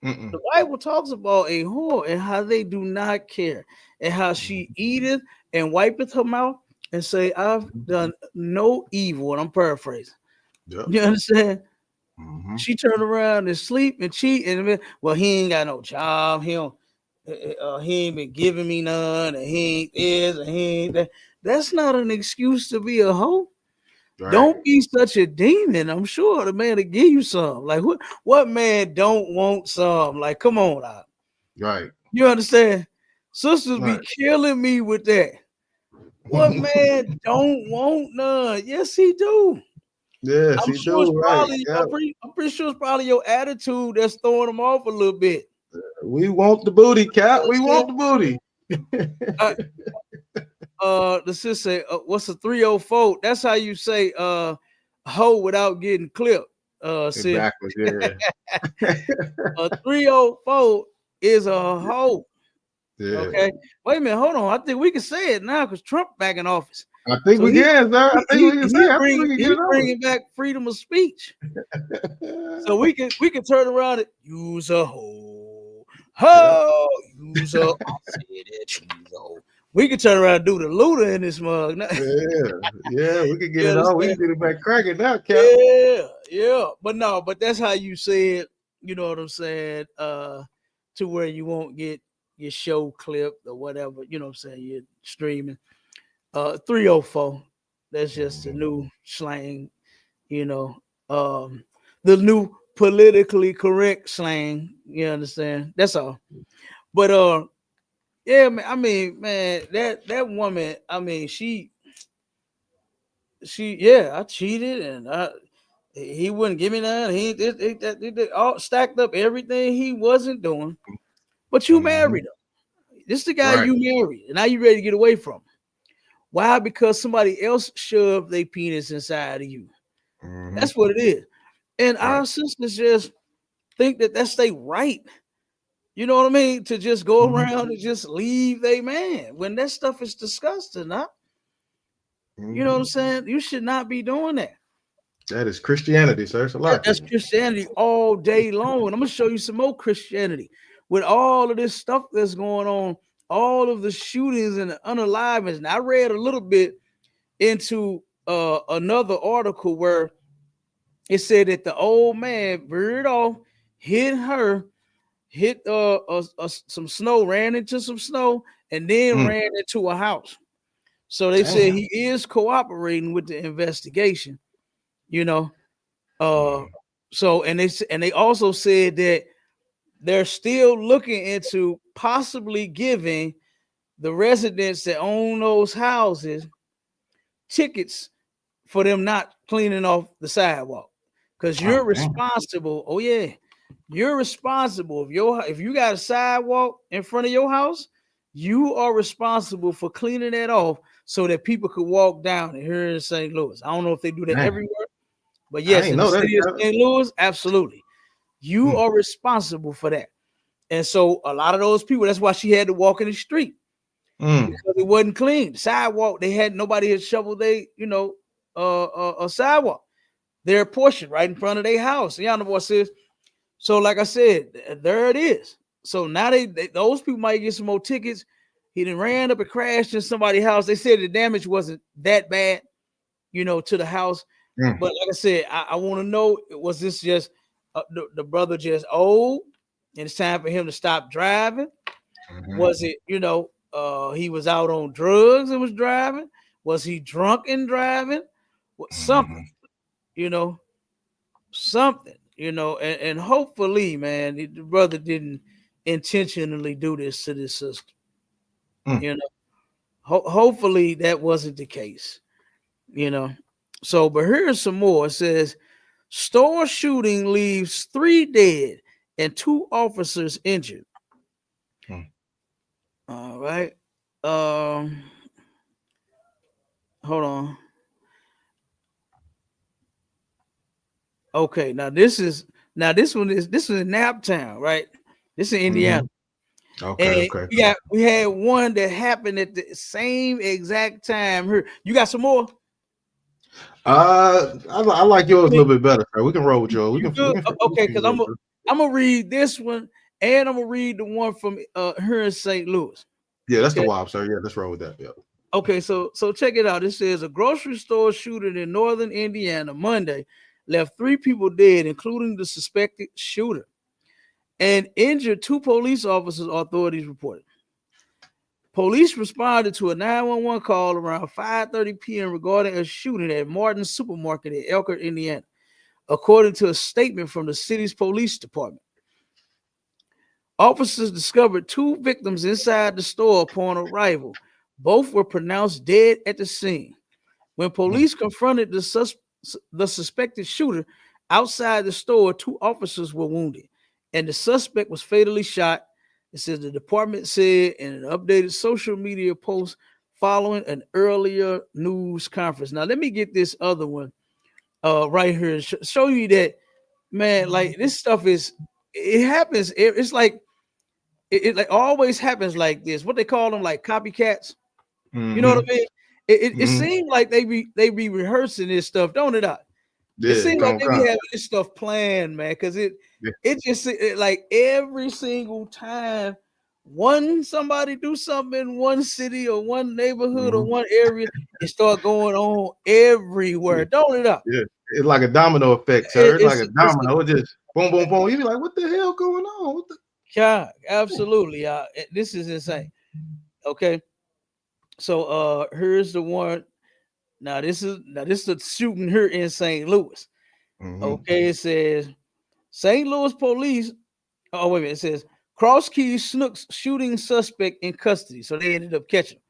The Bible talks about a whore and how they do not care, and how she eateth and wipeth her mouth and say, I've done no evil. And I'm paraphrasing. Yep. You understand? She turned around and sleep and cheat, and well, he ain't got no job. He ain't been giving me none, and he ain't this, and he ain't that. That's not an excuse to be a hoe. Right. Don't be such a demon. I'm sure the man will give you some. Like what man don't want some? Like, come on out. Right. You understand? Sisters be killing me with that. What man don't want none? Yes, he do. Yes, I'm sure it's probably, I'm pretty sure it's probably your attitude that's throwing them off a little bit. We want the booty, Cap. We want the booty. The sister say, what's a 304? That's how you say hoe without getting clipped. Exactly. Yeah. A 304 is a hoe. Yeah. Okay. Wait a minute. Hold on. I think we can say it now because Trump back in office. I think we can, sir. I think we can say it. He's bringing back freedom of speech. So we can turn around and use a hoe. Ho! Use a hoe. We can turn around and do the looter in this mug. Yeah, we can get it on. We can get it back cracking now, Cap. Yeah. But that's how you say it, You know what I'm saying? To where you won't get your show clipped or whatever. You know what I'm saying? You're streaming. 304. That's just a Mhm. new slang. You know, um, the new politically correct slang. You understand? That's all. But yeah, man. I mean, man, that woman. I mean, yeah, I cheated and he wouldn't give me none. He did all stacked up everything he wasn't doing. But you Mhm. married him. This is the guy Right. you married, and now you ready to get away from him. Why? Because somebody else shoved their penis inside of you. Mhm. That's what it is. And Right. our sisters just think that that's they right. You know what I mean? To just go Mhm. around and just leave they man when that stuff is disgusting. Huh? You know what I'm Mhm. saying? You should not be doing that. That is Christianity, sir. It's a lie to That's you. Christianity all day long. And I'm gonna show you some more Christianity with all of this stuff that's going on, all of the shootings and the unalivings. And I read a little bit into another article where it said that the old man veered off, hit her, hit some snow, ran into some snow, and then Mm. ran into a house. So they said Damn. he is cooperating with the investigation. You know, uh, Mm. so and they also said that they're still looking into possibly giving the residents that own those houses tickets for them not cleaning off the sidewalk because Oh, you're damn. responsible. Oh yeah, you're responsible. If you got a sidewalk in front of your house, you are responsible for cleaning that off so that people could walk down it here in St. Louis. I don't know if they do that Damn. everywhere, but I yes, ain't in the know that, city of Kevin. St. Louis, absolutely, you Mm. are responsible for that. And so a lot of those people, that's why she had to walk in the street Mm. because it wasn't clean. The sidewalk, they had nobody had shoveled a sidewalk, their portion right in front of their house. Y'all know what says. So, like I said, there it is. So now those people might get some more tickets. He then ran up and crashed in somebody's house. They said the damage wasn't that bad, to the house. Mm. But like I said, I want to know, was this just the brother just old and it's time for him to stop driving? Mhm. Was it, he was out on drugs and was driving? Was he drunk and driving? Something, Mhm. you know, something, and hopefully, man, the brother didn't intentionally do this to this sister, Mm. you know. Hopefully that wasn't the case, you know. So, but here's some more. It says store shooting leaves 3 dead and 2 officers injured. Mm. All right. Um, hold on. Okay, this is in Naptown, right? This is in Indiana. Mhm. Okay. And Okay. we had one that happened at the same exact time here. You got some more? I like yours a I mean, little bit better, sir. We can roll with yours. We you can we good? can we Okay, can because roll with yours. I'm gonna read this one and I'm gonna read the one from here in St. Louis. Yeah, that's the Okay. wild, sir. Yeah, let's roll with that. Yeah. Okay, so check it out. It says a grocery store shooting in northern Indiana Monday left 3 people dead, including the suspected shooter, and injured 2 police officers, authorities reported. Police responded to a 911 call around 5:30 p.m. regarding a shooting at Martin's Supermarket in Elkhart, Indiana, according to a statement from the city's police department. Officers discovered 2 victims inside the store upon arrival. Both were pronounced dead at the scene. When Mm. police confronted the suspected shooter outside the store, 2 officers were wounded, and the suspect was fatally shot. It says the department said in an updated social media post following an earlier news conference. Now, let me get this other one right here and show you that, man, like this stuff it happens. It's like it like always happens like this. What they call them, like copycats. You know what Mhm. I mean? It Mhm. seems like they be rehearsing this stuff, don't it? It Yeah, seems like gonna they be come. having this stuff planned, man. Because Yeah. like every single time one somebody do something in one city or one neighborhood or Mhm. one area, it start going on everywhere, Yeah. don't it? Yeah. It's like a domino effect, sir. It, It's like it's a it's domino. It just. boom, boom, boom. You be like, what the hell going on? What the Yeah, absolutely. This is insane. Okay, so here's the one. Now this is a shooting here in St. Louis. mm-hmm. Okay, it says St. Louis police. Oh wait a minute, it says Cross Keys Snooks shooting suspect in custody. So they ended up catching him.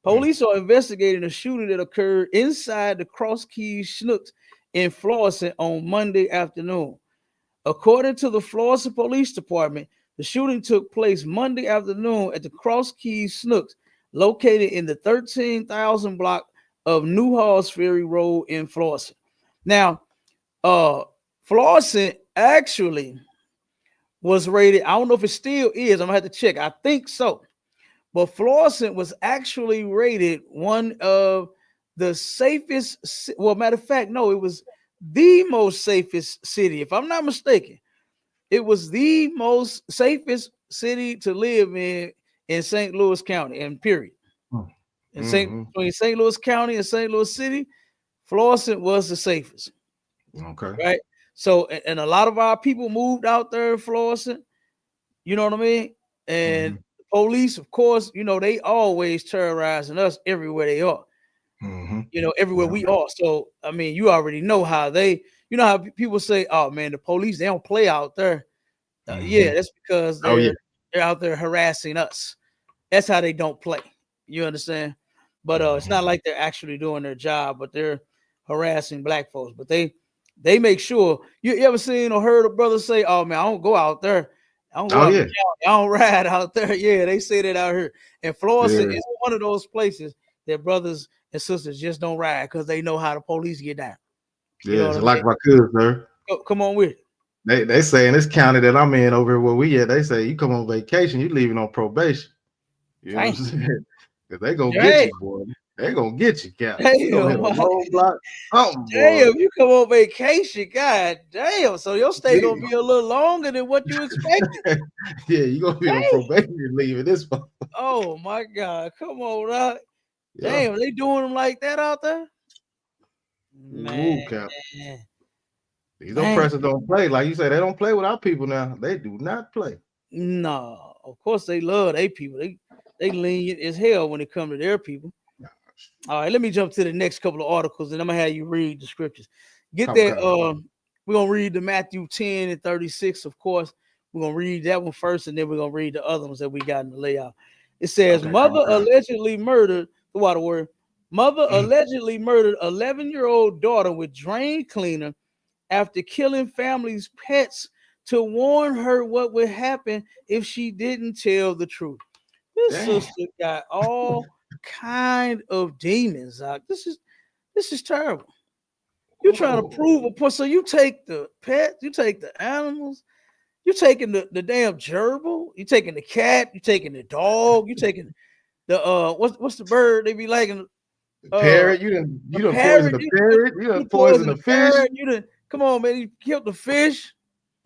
Police are investigating a shooting that occurred inside the Cross Keys Snooks in Florissant on Monday afternoon. According to the Florissant Police Department, the shooting took place Monday afternoon at the Cross Keys Snooks, located in the 13,000 block of Newhalls Ferry Road in Florissant. Now, uh, Florissant actually was rated. I don't know if it still is. I'm gonna have to check. I think so. But Florissant was actually rated one of the safest. Well, matter of fact, no, it was the most safest city, if I'm not mistaken. It was the most safest city to live in St. Louis County, and period. In Mm-hmm. Between St. Louis County and St. Louis City, Florissant was the safest, Okay. right? So, and a lot of our people moved out there in Florissant. You know what I mean? And Mm-hmm. police, of course, they always terrorizing us everywhere they are. Mm-hmm. Everywhere Yeah. we are. So, I mean, you already know how how people say, "Oh man, the police they don't play out there." Mm-hmm. Yeah, that's because Oh yeah. they're out there harassing us. That's how they don't play. You understand? But it's Mm-hmm. not like they're actually doing their job, but they're harassing black folks. But they make sure. You ever seen or heard a brother say, "Oh man, I don't go out there. I don't go Oh out in the yeah. county. I don't ride out there." Yeah, they say that out here. And Florissant Yeah. is one of those places that brothers and sisters just don't ride because they know how the police get down. You Yeah. know what It's I like mean? my cousin, sir. Come on with it. They say in this county that I'm in over where we at, they say you come on vacation, you leaving on probation. You know what I'm Dang. saying? Because they gonna get Dang. you, boy. They gonna get you, Cap. You gonna hit Damn. a roadblock, something, boy. Damn, you come on vacation. God damn. So your stay gonna See? be a little longer than what you expected. Yeah, you gonna be on Dang. probation leaving this month. Oh my God. Come on, dog. Yeah. Damn, they doing them like that out there? Man, Woo, Cap. These man. oppressors don't play. Like you say, they don't play with our people now. They do not play. No, of course they love their people. They lenient as hell when it comes to their people. All right, let me jump to the next couple of articles, and I'm gonna have you read the scriptures. Get Come, that. come. We're gonna read the Matthew 10 and 36. Of course, we're gonna read that one first, and then we're gonna read the other ones that we got in the layout. It says, Okay, come, "Mother come. allegedly murdered the water word. Mother allegedly murdered 11-year-old daughter with drain cleaner after killing family's pets to warn her what would happen if she didn't tell the truth." This Damn. sister got all kind of demons out. This is terrible. You're trying to Whoa. prove a point. So you take the pets, you take the animals, you taking the damn gerbil, you taking the cat, you taking the dog, you taking the what's the bird they be liking, uh Parrot, a you done poison parrot, the you, parrot, you you done poison poison the the fish. parrot, you done come on man, you killed the fish,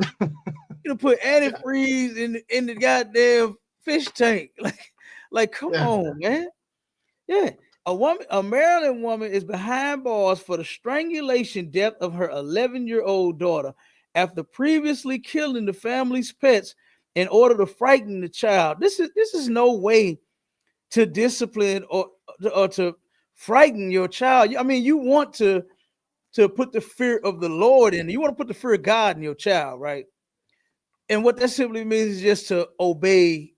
you done put antifreeze in the goddamn fish tank. Like come Yeah. on, man. Yeah. A Maryland woman is behind bars for the strangulation death of her 11-year-old daughter after previously killing the family's pets in order to frighten the child. This is no way to discipline or to frighten your child. I mean, you want to put the fear of the Lord in. You want to put the fear of God in your child, right? And what that simply means is just to obey,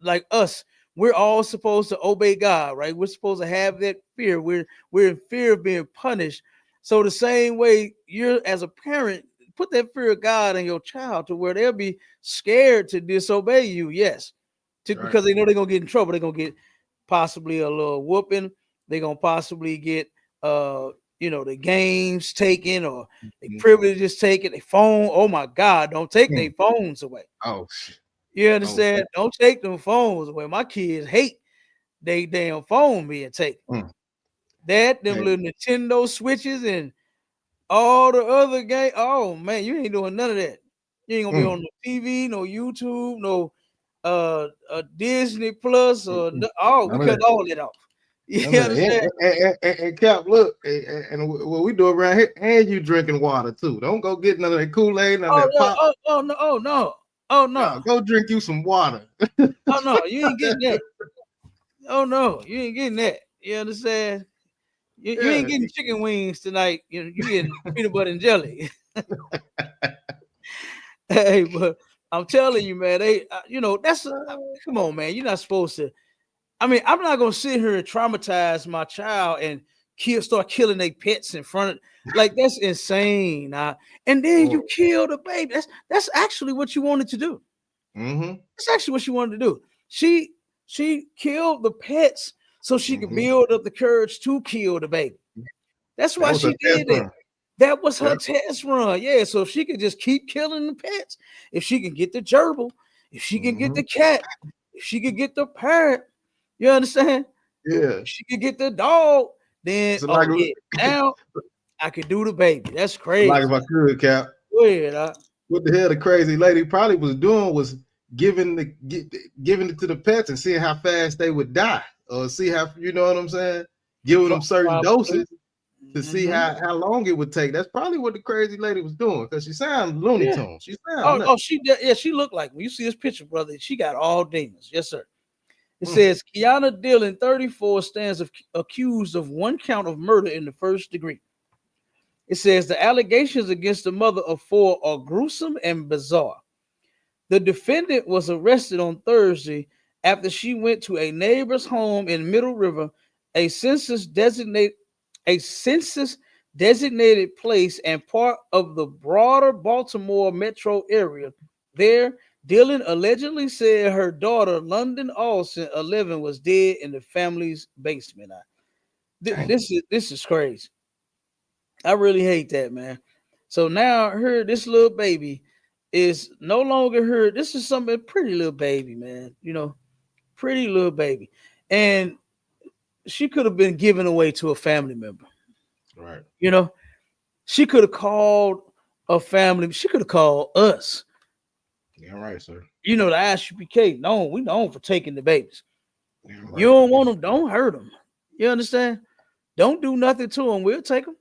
like us. We're all supposed to obey God, right? We're supposed to have that fear. We're in fear of being punished. So the same way you're as a parent, put that fear of God in your child to where they'll be scared to disobey you. Yes, Right. because they know they're gonna get in trouble. They're gonna get possibly a little whooping. They're gonna possibly get the games taken or they Mhm. privileges taken, their phone. Oh my God, don't take their Mm. phones away. Oh shit. You Oh understand? shit. Don't take them phones away. My kids hate they damn phone being taken. Mm. That, them Hey. little Nintendo switches and all the other game. Oh man, you ain't doing none of that. You ain't gonna be Mm. on the TV, no YouTube, no Disney Plus or Mm-mm. oh, we None of cut that. all that off. You I mean, understand? and Cap, look, and what we do around here, and you drinking water too. Don't go get none of that Kool-Aid, none of Oh that no, pop. oh no, oh no, oh No, no, go drink you some water. oh no, you ain't getting that. Oh no, you ain't getting that. You understand? You ain't Yeah, getting chicken wings tonight. You getting peanut butter and jelly. Hey, but I'm telling you, man, that's come on, man. You're not supposed to. I mean, I'm not gonna sit here and traumatize my child and start killing their pets in front of like that's insane. And then you kill the baby. That's actually what you wanted to do. mm-hmm, That's actually what she wanted to do. She killed the pets so she could mm-hmm. build up the courage to kill the baby. That's That why was a she test did it. run. That was her Yeah. test run. Yeah. So if she could just keep killing the pets, if she can get the gerbil, if she can get Mm-hmm. the cat, if she could get the parrot, you understand? Yeah. If she could get the dog, then So oh yeah, now I could do the baby. That's like crazy. if I could, Cap, Go ahead. what the hell the crazy lady probably was doing was giving it to the pets and seeing how fast they would die, or see how you know what I'm saying, giving them certain Probably. doses to see Hmm. how long it would take. That's probably what the crazy lady was doing because she sounds Looney Yeah. Tunes. She sound Oh, nuts. yeah, she looked like when you see this picture, brother. She got all demons. Yes, sir. It Mm, says Kiana Dillon, 34, stands accused of one count of murder in the first degree. It says the allegations against the mother of four are gruesome and bizarre. The defendant was arrested on Thursday after she went to a neighbor's home in Middle River, a census designate a census designated place and part of the broader Baltimore metro area. There, Dillon allegedly said her daughter, London Olson, 11, was dead in the family's basement. dang. This is crazy. I really hate that, man. So now this little baby is no longer her. This is something pretty little baby, man. Pretty little baby. And she could have been given away to a family member. Right. You know, she could have called a family, she could have called us. Yeah, right, sir. The ISUPK. No, we known for taking the babies. Yeah, You right. don't want them, don't hurt them. You understand? Don't do nothing to them. We'll take them.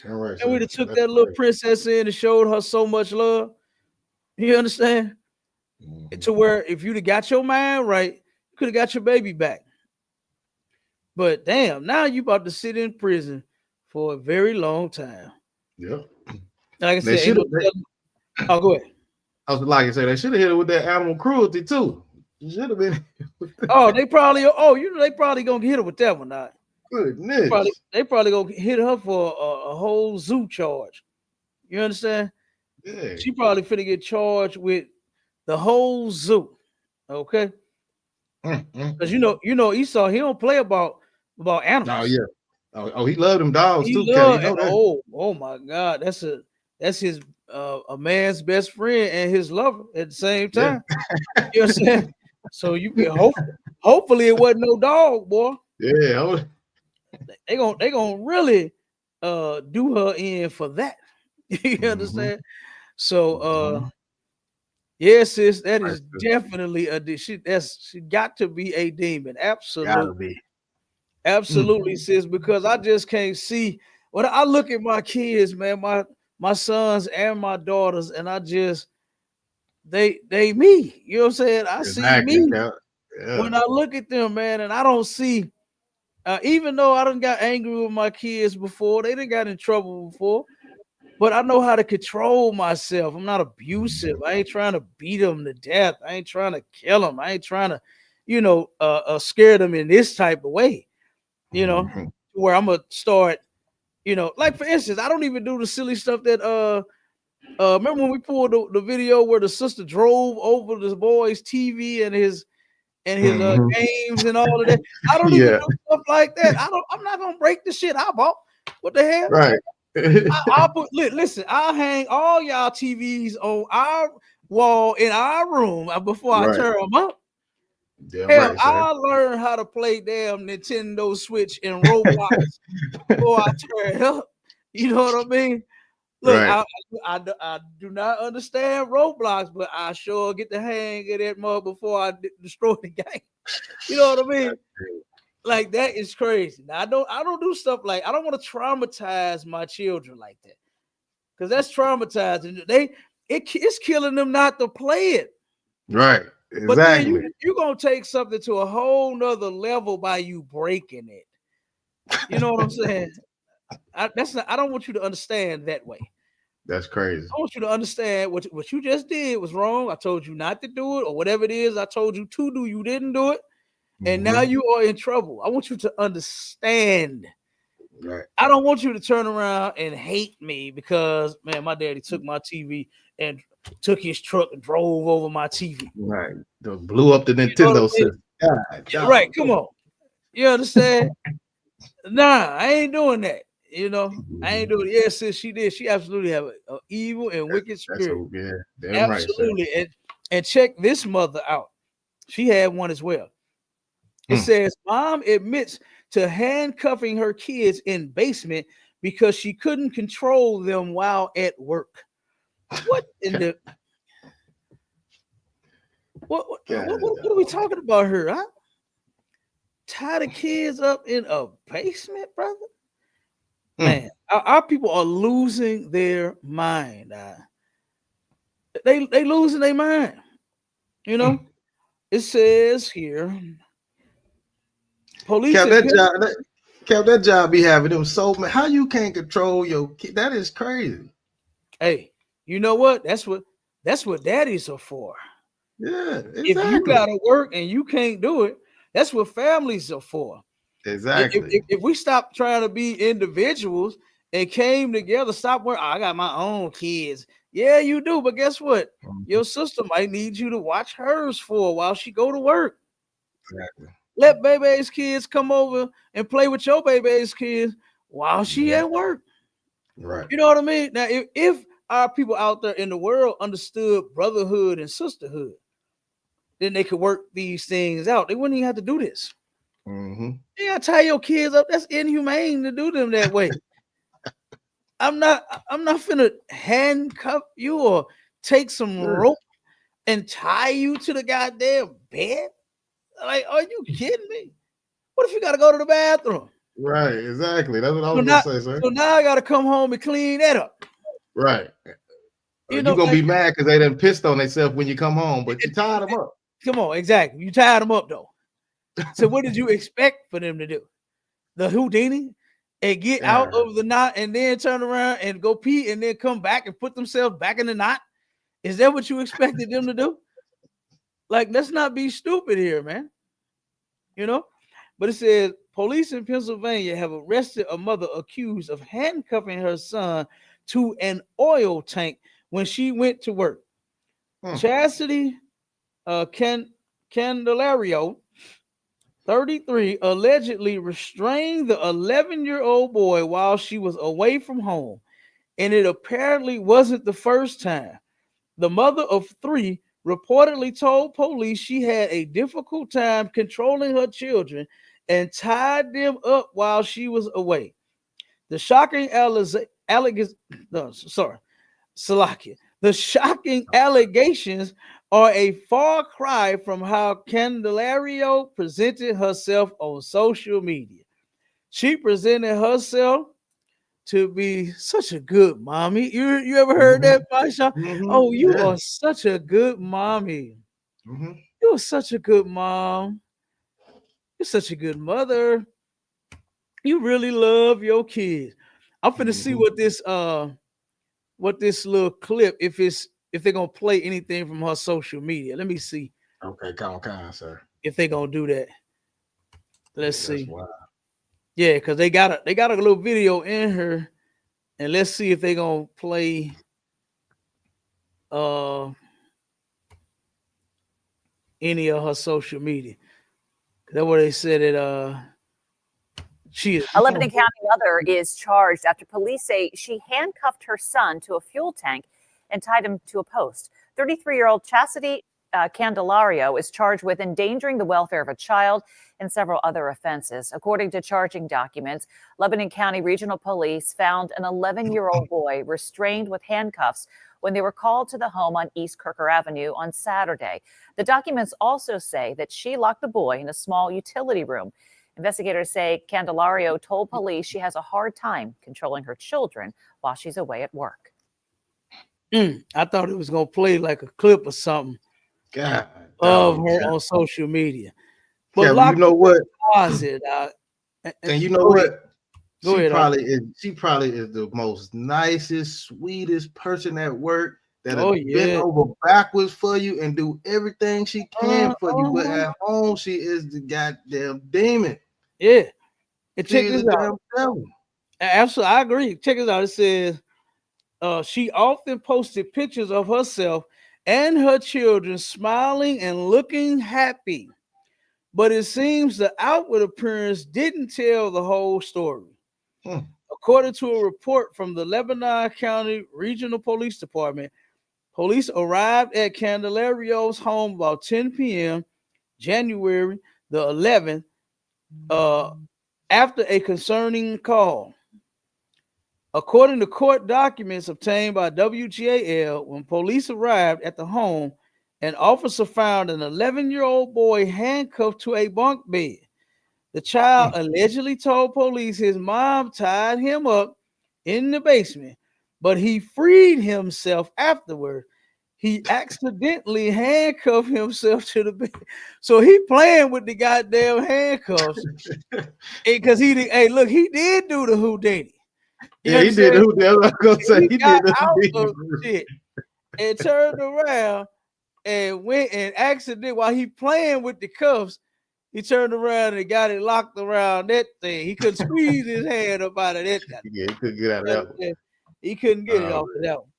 Yeah, right, And we'd sir. have took That's that little crazy. princess in and showed her so much love. You understand? Mm-hmm. To where if you'd have got your mind right, you could have got your baby back. But damn, now you about to sit in prison for a very long time. Yeah. Like I They said, ain't should no have. telling. Oh, go ahead. I was like I said, they should have hit it with that animal cruelty too. Should have been. Oh, they probably. Oh, they probably gonna hit her with that one. Now. Goodness. They probably gonna hit her for a whole zoo charge. You understand? Yeah. She probably finna get charged with the whole zoo. Okay, because Mm. Esau, he don't play about Oh animals. yeah. Oh, he loved them dogs He too, Cal. You love know that. oh my God, that's his a man's best friend and his lover at the same Yeah. time. You know what I'm saying? So you can hopefully it wasn't no dog, boy. Yeah. Oh, They gonna really do her in for that. You mm-hmm. understand? So Mm-hmm. yes, sis, that Right, is sir. definitely she got to be a demon. Gotta Absolutely. be. Mm. Absolutely, sis, because I just can't see when I look at my kids, man, my sons and my daughters, and I just they me. You know what I'm saying? I see Exactly, me Cal. Yeah. when I look at them, man, and I don't see even though I done got angry with my kids before, they done got in trouble before, but I know how to control myself. I'm not abusive. I ain't trying to beat them to death. I ain't trying to kill them. I ain't trying to, scare them in this type of way, Mm-hmm. where I'm gonna start, like for instance, I don't even do the silly stuff that remember when we pulled the video where the sister drove over the boy's TV and his Mm-hmm. games and all of that. I don't even Yeah. do stuff like that. I'm not gonna break the shit I bought. What the hell? Right. I'll listen, I'll hang all y'all TVs on our wall in our room before I Right. turn them up. Damn Hell, right, sir. I learned how to play damn Nintendo Switch and Roblox before I turn it up. You know what I mean? Look, Right. I do not understand Roblox, but I sure get the hang of that mug before I destroy the game. You know what I mean? Like that is crazy. Now I don't do stuff like I don't want to traumatize my children like that because that's traumatizing. It's killing them not to play it. Right. But then Exactly. you're gonna take something to a whole nother level by you breaking it. You know what I'm saying? I don't want you to understand that way. That's crazy. I want you to understand what you just did was wrong. I told you not to do it, or whatever it is I told you to do, you didn't do it, and now Mhm. you are in trouble. I want you to understand. Right. I don't want you to turn around and hate me because man, my daddy took my TV and took his truck and drove over my TV. Right. Blew up the You know what Nintendo I mean? system. God, Yeah, right. dog. Come on. You understand? Nah, I ain't doing that. You know, I ain't Mhm. doing it. Yeah, sis, she did. She absolutely have a evil and That's wicked that's spirit. a yeah. Damn right, sir. Absolutely. And check this mother out. She had one as well. It Hmm. says mom admits to handcuffing her kids in basement because she couldn't control them while at work. What in God, the God, what are we talking about here? Huh? Tie the kids up in a basement, brother? hmm. Man, our people are losing their mind. They losing their mind. You know, Hmm. it says here, police Kept in that job. Pennsylvania. Kept that job be having them so many. How you can't control your kid? That is crazy. Hey, you know what? That's what daddies are for. Yeah, If you exactly. gotta work and you can't do it, that's what families are for. Exactly. If we stop trying to be individuals and came together, stop working. I got my own kids. Yeah, you do, but guess what? Mhm. Your sister might need you to watch hers for while she go to work. Exactly. Let baby's kids come over and play with your baby's kids while she Mhm. at work. Right. You know what I mean? Now, if our people out there in the world understood brotherhood and sisterhood, then they could work these things out. They wouldn't even have to do this. Hmm. You gotta tie your kids up. That's inhumane to do them that way. I'm not finna handcuff you or take some Yeah. rope and tie you to the goddamn bed. Like, are you kidding me? What if you gotta go to the bathroom? Right. Exactly. That's what I So was gonna now, say, sir. so now I gotta come home and clean that up. Right. You You know, gonna like be mad because they done pissed on themselves when you come home, but you tied them up. come on, exactly. You tied them up though. So what did you expect for them to do? The Houdini and get out Yeah. of the knot and then turn around and go pee and then come back and put themselves back in the knot? Is that what you expected them to do? Like, let's not be stupid here, man. You know? But it says police in Pennsylvania have arrested a mother accused of handcuffing her son to an oil tank when she went to work. Hmm. Chastity Candelario, 33, allegedly restrained the 11-year-old boy while she was away from home. And it apparently wasn't the first time. The mother of three reportedly told police she had a difficult time controlling her children and tied them up while she was away. The shocking no, sorry, Salakia. The shocking allegations are a far cry from how Candelario presented herself on social media. She presented herself to be such a good mommy. You ever heard Hmm. that, Maisha? Hmm. Oh, you Yeah. are such a good mommy. Hmm. You're such a good mom. You're such a good mother. You really love your kids. I'm finna see Hmm. what this little clip if they're gonna play anything from her social media. Let me see Okay, come on, sir. if they're gonna do that. Let's Yeah, that's see. wild. Yeah, because they got a little video in her, and let's see if they're gonna play uh any of her social media. That's what they said that she is. A Lebanon County mother is charged after police say she handcuffed her son to a fuel tank and tied him to a post. 33-year-old Chastity Candelario is charged with endangering the welfare of a child and several other offenses. According to charging documents, Lebanon County Regional Police found an 11-year-old boy restrained with handcuffs when they were called to the home on East Kirker Avenue on Saturday. The documents also say that she locked the boy in a small utility room. Investigators say Candelario told police she has a hard time controlling her children while she's away at work. I thought it was going to play like a clip or something God, of her on social media. But Kevin, you know what? Closet, and you know what? She probably is the most nicest, sweetest person at work that bend over backwards for you and do everything she can for you. But at home, she is the goddamn demon. Yeah. And check this out. Absolutely, I agree. Check this out. It says she often posted pictures of herself and her children smiling and looking happy. But it seems the outward appearance didn't tell the whole story. According to a report from the Lebanon County Regional Police Department, police arrived at Candelario's home about 10 p.m. January the 11th after a concerning call. According to court documents obtained by WGAL, when police arrived at the home, an officer found an 11-year-old boy handcuffed to a bunk bed. The child allegedly told police his mom tied him up in the basement, but he freed himself afterward. He accidentally handcuffed himself to the bed. So he playing with the goddamn handcuffs. Because he did do the Houdini. Yeah, he did the Houdini. I was gonna say he did the Houdini and turned around and went and accidentally, while he playing with the cuffs, he turned around and got it locked around that thing. He couldn't squeeze his hand up out of that. Yeah, he couldn't get out of that one. He couldn't get it off of that one.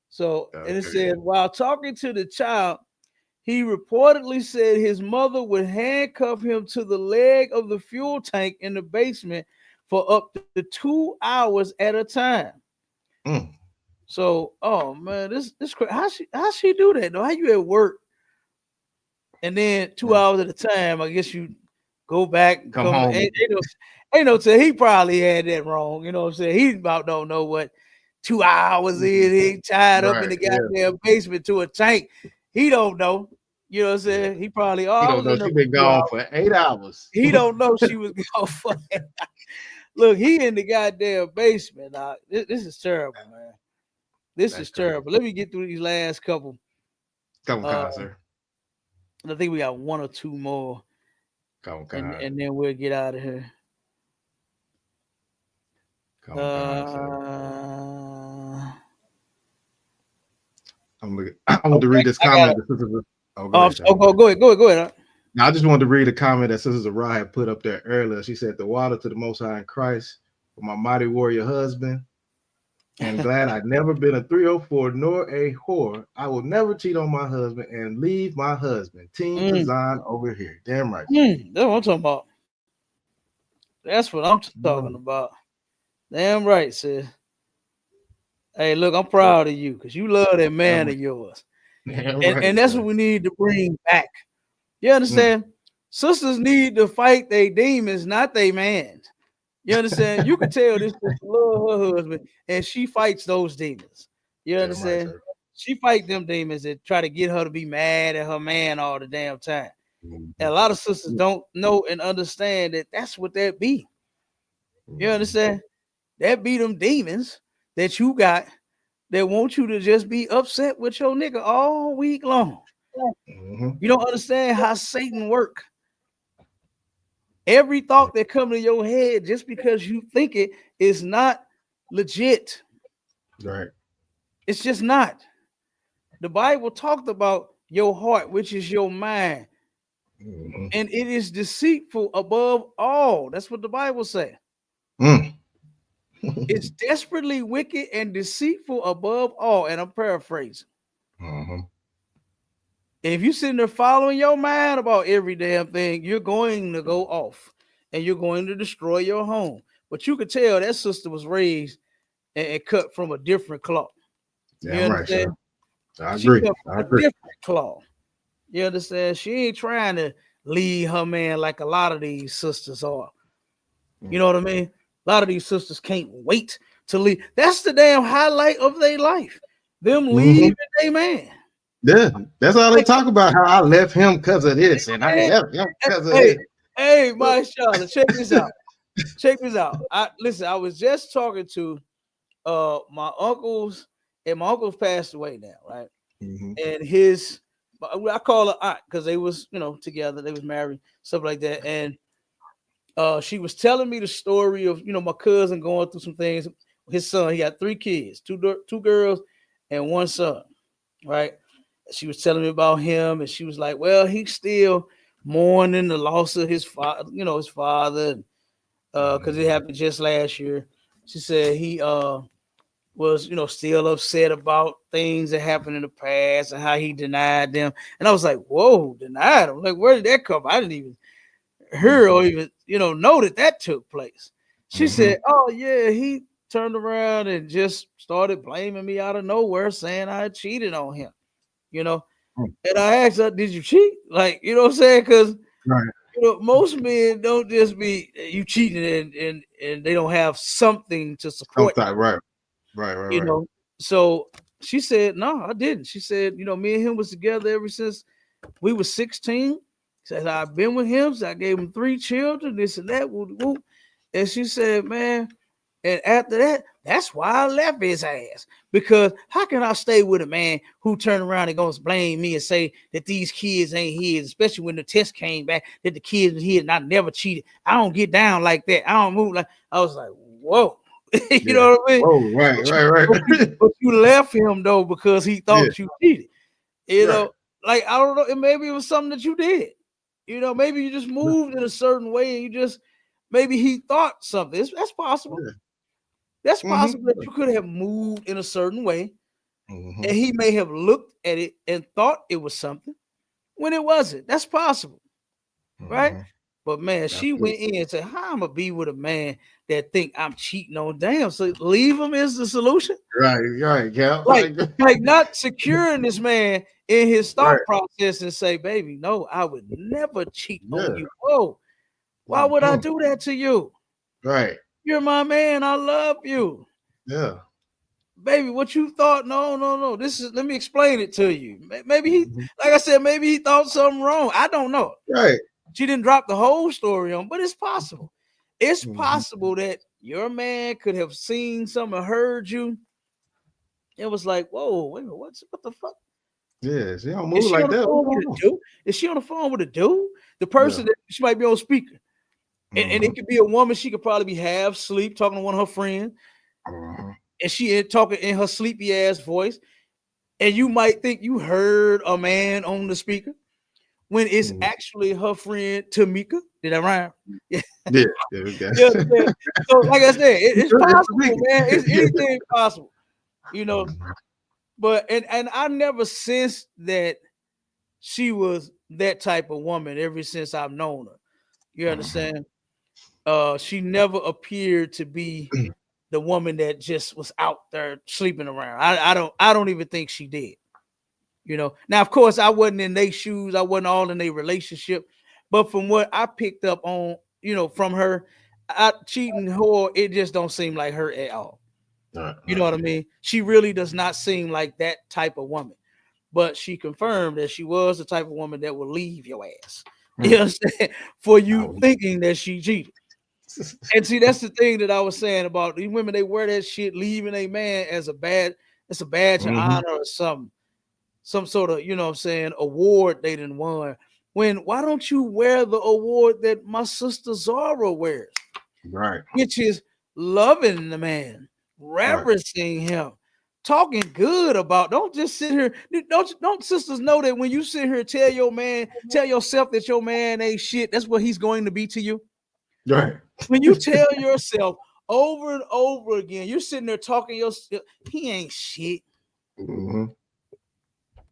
So, and it said, while talking to the child, he reportedly said his mother would handcuff him to the leg of the fuel tank in the basement for up to 2 hours at a time. So, oh man, this how she do that though? How you at work and then 2 hours at a time? I guess you go back and come home. Ain't no tell he probably had that wrong. You know what I'm saying? He about don't know what 2 hours is. He tied up in the goddamn basement to a tank. He don't know. You know what I'm saying? He probably he don't know she been gone for 8 hours. He don't know she was gone for 8 hours. Look, he in the goddamn basement. This is terrible, man. This is terrible. Let me get through these last couple. Sir. I think we got one or two more. And then we'll get out of here. I want to read this comment. Go ahead. Now, I just wanted to read a comment that Sister Zara had put up there earlier. She said, "The water to the Most High in Christ for my mighty warrior husband. And glad I've never been a 304 nor a whore. I will never cheat on my husband and leave my husband. Team Design over here." Damn right. That's what I'm talking about. That's what I'm talking about. Damn right, sis. Hey, look, I'm proud of you because you love that man of yours. And that's what we need to bring back. You understand? Sisters need to fight their demons, not their man. You understand? You can tell this sister love her husband and she fights those demons. You understand? She fight them demons that try to get her to be mad at her man all the damn time. And a lot of sisters don't know and understand that that's what that be. You understand? That be them demons that you got that want you to just be upset with your nigga all week long. You don't understand how Satan work. Every thought that comes to your head, just because you think it, is not legit. Right. It's just not. The Bible talked about your heart, which is your mind. And it is deceitful above all. That's what the Bible says. It's desperately wicked and deceitful above all. And I'm paraphrasing. If you're sitting there following your mind about every damn thing, you're going to go off and you're going to destroy your home. But you could tell that sister was raised and cut from a different cloth. Yeah, right, sir. I agree. A different cloth. You understand? She ain't trying to lead her man like a lot of these sisters are. You know what I mean? A lot of these sisters can't wait to leave. That's the damn highlight of their life. Them leaving their man. Yeah, that's all they talk about. How I left him because of this, and I left him because of this. Hey, my Charlotte, check this out. Check this out. I was just talking to my uncles, and my uncles passed away now, right? Mm-hmm. And his, I call her aunt because they was, together, they was married, stuff like that. And she was telling me the story of, my cousin going through some things. His son, he got 3 kids, two girls and one son, right? She was telling me about him, and she was like, well, he's still mourning the loss of his father, his father, because it happened just last year. She said he was, still upset about things that happened in the past and how he denied them. And I was like, whoa, denied them? Like, where did that come? I didn't even hear or even, know that took place. She said, oh, yeah, he turned around and just started blaming me out of nowhere, saying I cheated on him, And I asked her, did you cheat? Like, you know what I'm saying? Because Right. most men don't just be you cheating and they don't have something to support. Right. Right. So she said, no, I didn't. She said, me and him was together ever since we were 16. Said I've been with him. So I gave him 3 children, this and that. Whoop. And she said, man, and after that, that's why I left his ass. Because how can I stay with a man who turned around and gonna blame me and say that these kids ain't his, especially when the test came back that the kids are his and I never cheated. I don't get down like that. I don't move like. I was like, whoa. You know what I mean? Oh, right. But you left him though because he thought you cheated. Right. Like I don't know, and maybe it was something that you did. Maybe you just moved in a certain way and you just maybe he thought something. That's possible. Yeah. That's possible that you could have moved in a certain way, Mm-hmm. and he may have looked at it and thought it was something when it wasn't. That's possible, right? But man, she went in and said, "How I'm gonna be with a man that think I'm cheating on damn? So leave him is the solution, Right, Cal. like not securing this man in his thought process and say, baby, no, I would never cheat on you. Whoa, why would I do that to you? Right. You're my man. I love you. Yeah. Baby, what you thought? No. Let me explain it to you. Maybe he, like I said, maybe he thought something wrong. I don't know. Right. She didn't drop the whole story on, but it's possible. It's possible that your man could have seen something, heard you. It was like, whoa, wait a minute, what the fuck? Yeah, she don't move like that. Is she on the phone with a dude? The person that she might be on speaker. And it could be a woman. She could probably be half asleep talking to one of her friends. And she talking in her sleepy ass voice. And you might think you heard a man on the speaker when it's actually her friend Tamika. Did that rhyme? Yeah. So like I said, it's possible, man. It's anything possible, But and I never sensed that she was that type of woman ever since I've known her. You understand? She never appeared to be the woman that just was out there sleeping around. I don't even think she did. Now of course I wasn't in their shoes, I wasn't all in their relationship, but from what I picked up on, from her, cheating whore, it just don't seem like her at all. You know what I mean? She really does not seem like that type of woman. But she confirmed that she was the type of woman that will leave your ass. You understand? For you thinking that she cheated. And see, that's the thing that I was saying about these women. They wear that shit, leaving a man as a badge of honor or some sort of, award they didn't won. Why don't you wear the award that my sister Zara wears? Right. Which is loving the man, reverencing him, talking good about. Don't just sit here. Don't sisters know that when you sit here tell yourself that your man ain't shit, that's what he's going to be to you. Right. When you tell yourself over and over again, you're sitting there talking yourself, he ain't shit.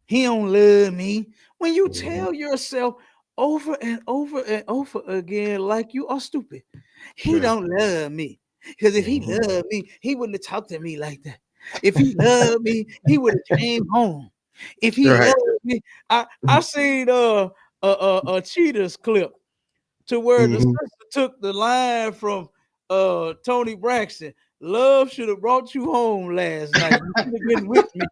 He don't love me. When you tell yourself over and over and over again, like you are stupid, he don't love me. Because if he loved me, he wouldn't have talked to me like that. If he loved me, he would have came home. If he loved me, I seen a Cheetahs clip to where the sister took the line from Tony Braxton. Love should have brought you home last night. You should have been with me.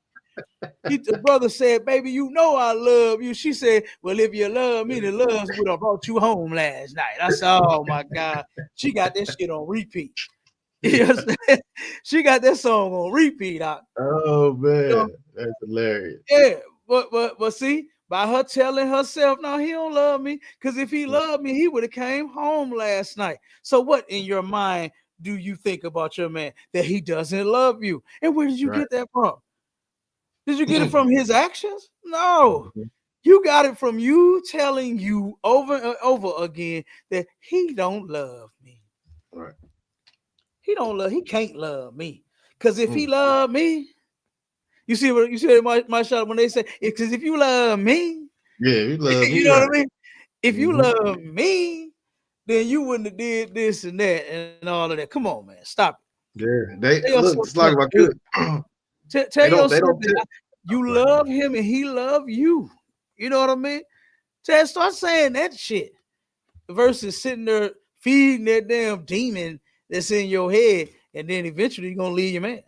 The brother said, "Baby, you know I love you." She said, "Well, if you love me, the love would have brought you home last night." I said, "Oh my God." She got that shit on repeat. Yes, she got that song on repeat. Oh You know? man, that's hilarious. Yeah, but see, by her telling herself, "No, he don't love me," because if he loved me, he would have came home last night. So what in your mind do you think about your man that he doesn't love you? And where did you Right. get that from? Did you get it from his actions? No. You got it from you telling you over and over again that he don't love me. Right. He can't love me. Because if he loved me, you see my shot when they say, because if you love me, Yeah, you love you me, know right? what I mean? If you love me, then you wouldn't have did this and that and all of that. Come on, man. Stop it. Yeah, they Tell look. yourself It's like if I something could. good. Tell They don't. They yourself don't. that you Right. love him and he love you. You know what I mean? Start saying that shit versus sitting there feeding that damn demon that's in your head, and then eventually you're gonna leave your man.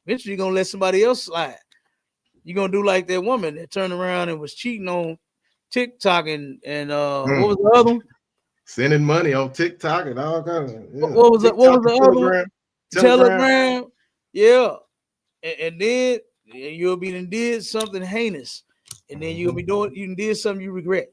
Eventually you're gonna let somebody else slide. You're gonna do like that woman that turned around and was cheating on TikTok and what was the other one? Sending money on TikTok and all kinds of What was TikTok, what was the other one? Telegram. Telegram. Yeah. And then you'll be did something heinous, and then you'll be doing you did something you regret.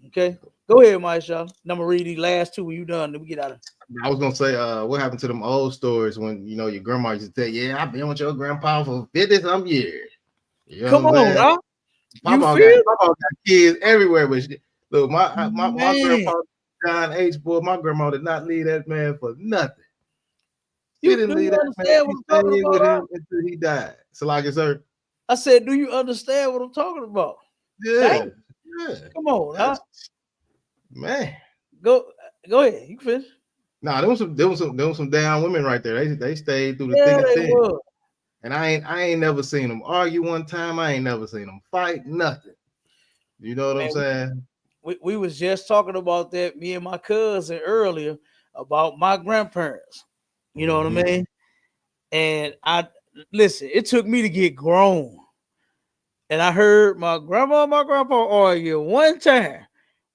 Okay, go ahead, Maisha. I'm gonna read these last two when you done. Then we get out of. I was gonna say, what happened to them old stories when your grandma used to tell you, "Yeah, I've been with your grandpa for 50-some years." You know Come what I'm on, saying? huh? You Papa feel got kids everywhere, but look, my man? grandpa John H. Boy, my grandma did not leave that man for nothing. She You didn't do leave you that man. understand She what I'm talking stayed with about? Huh? him until he died. So, like it's her. I said, do you understand what I'm talking about? Yeah, Dang, yeah. come on, huh? Man. Go ahead. You can finish. Nah, there was some down women right there. They stayed through the thick Yeah, and they thin. were. And I ain't never seen them argue one time. I ain't never seen them fight, nothing. You know what I'm Man, saying? we was just talking about that, me and my cousin earlier, about my grandparents. You know what I mean? And I listen, it took me to get grown. And I heard my grandma and my grandpa argue one time.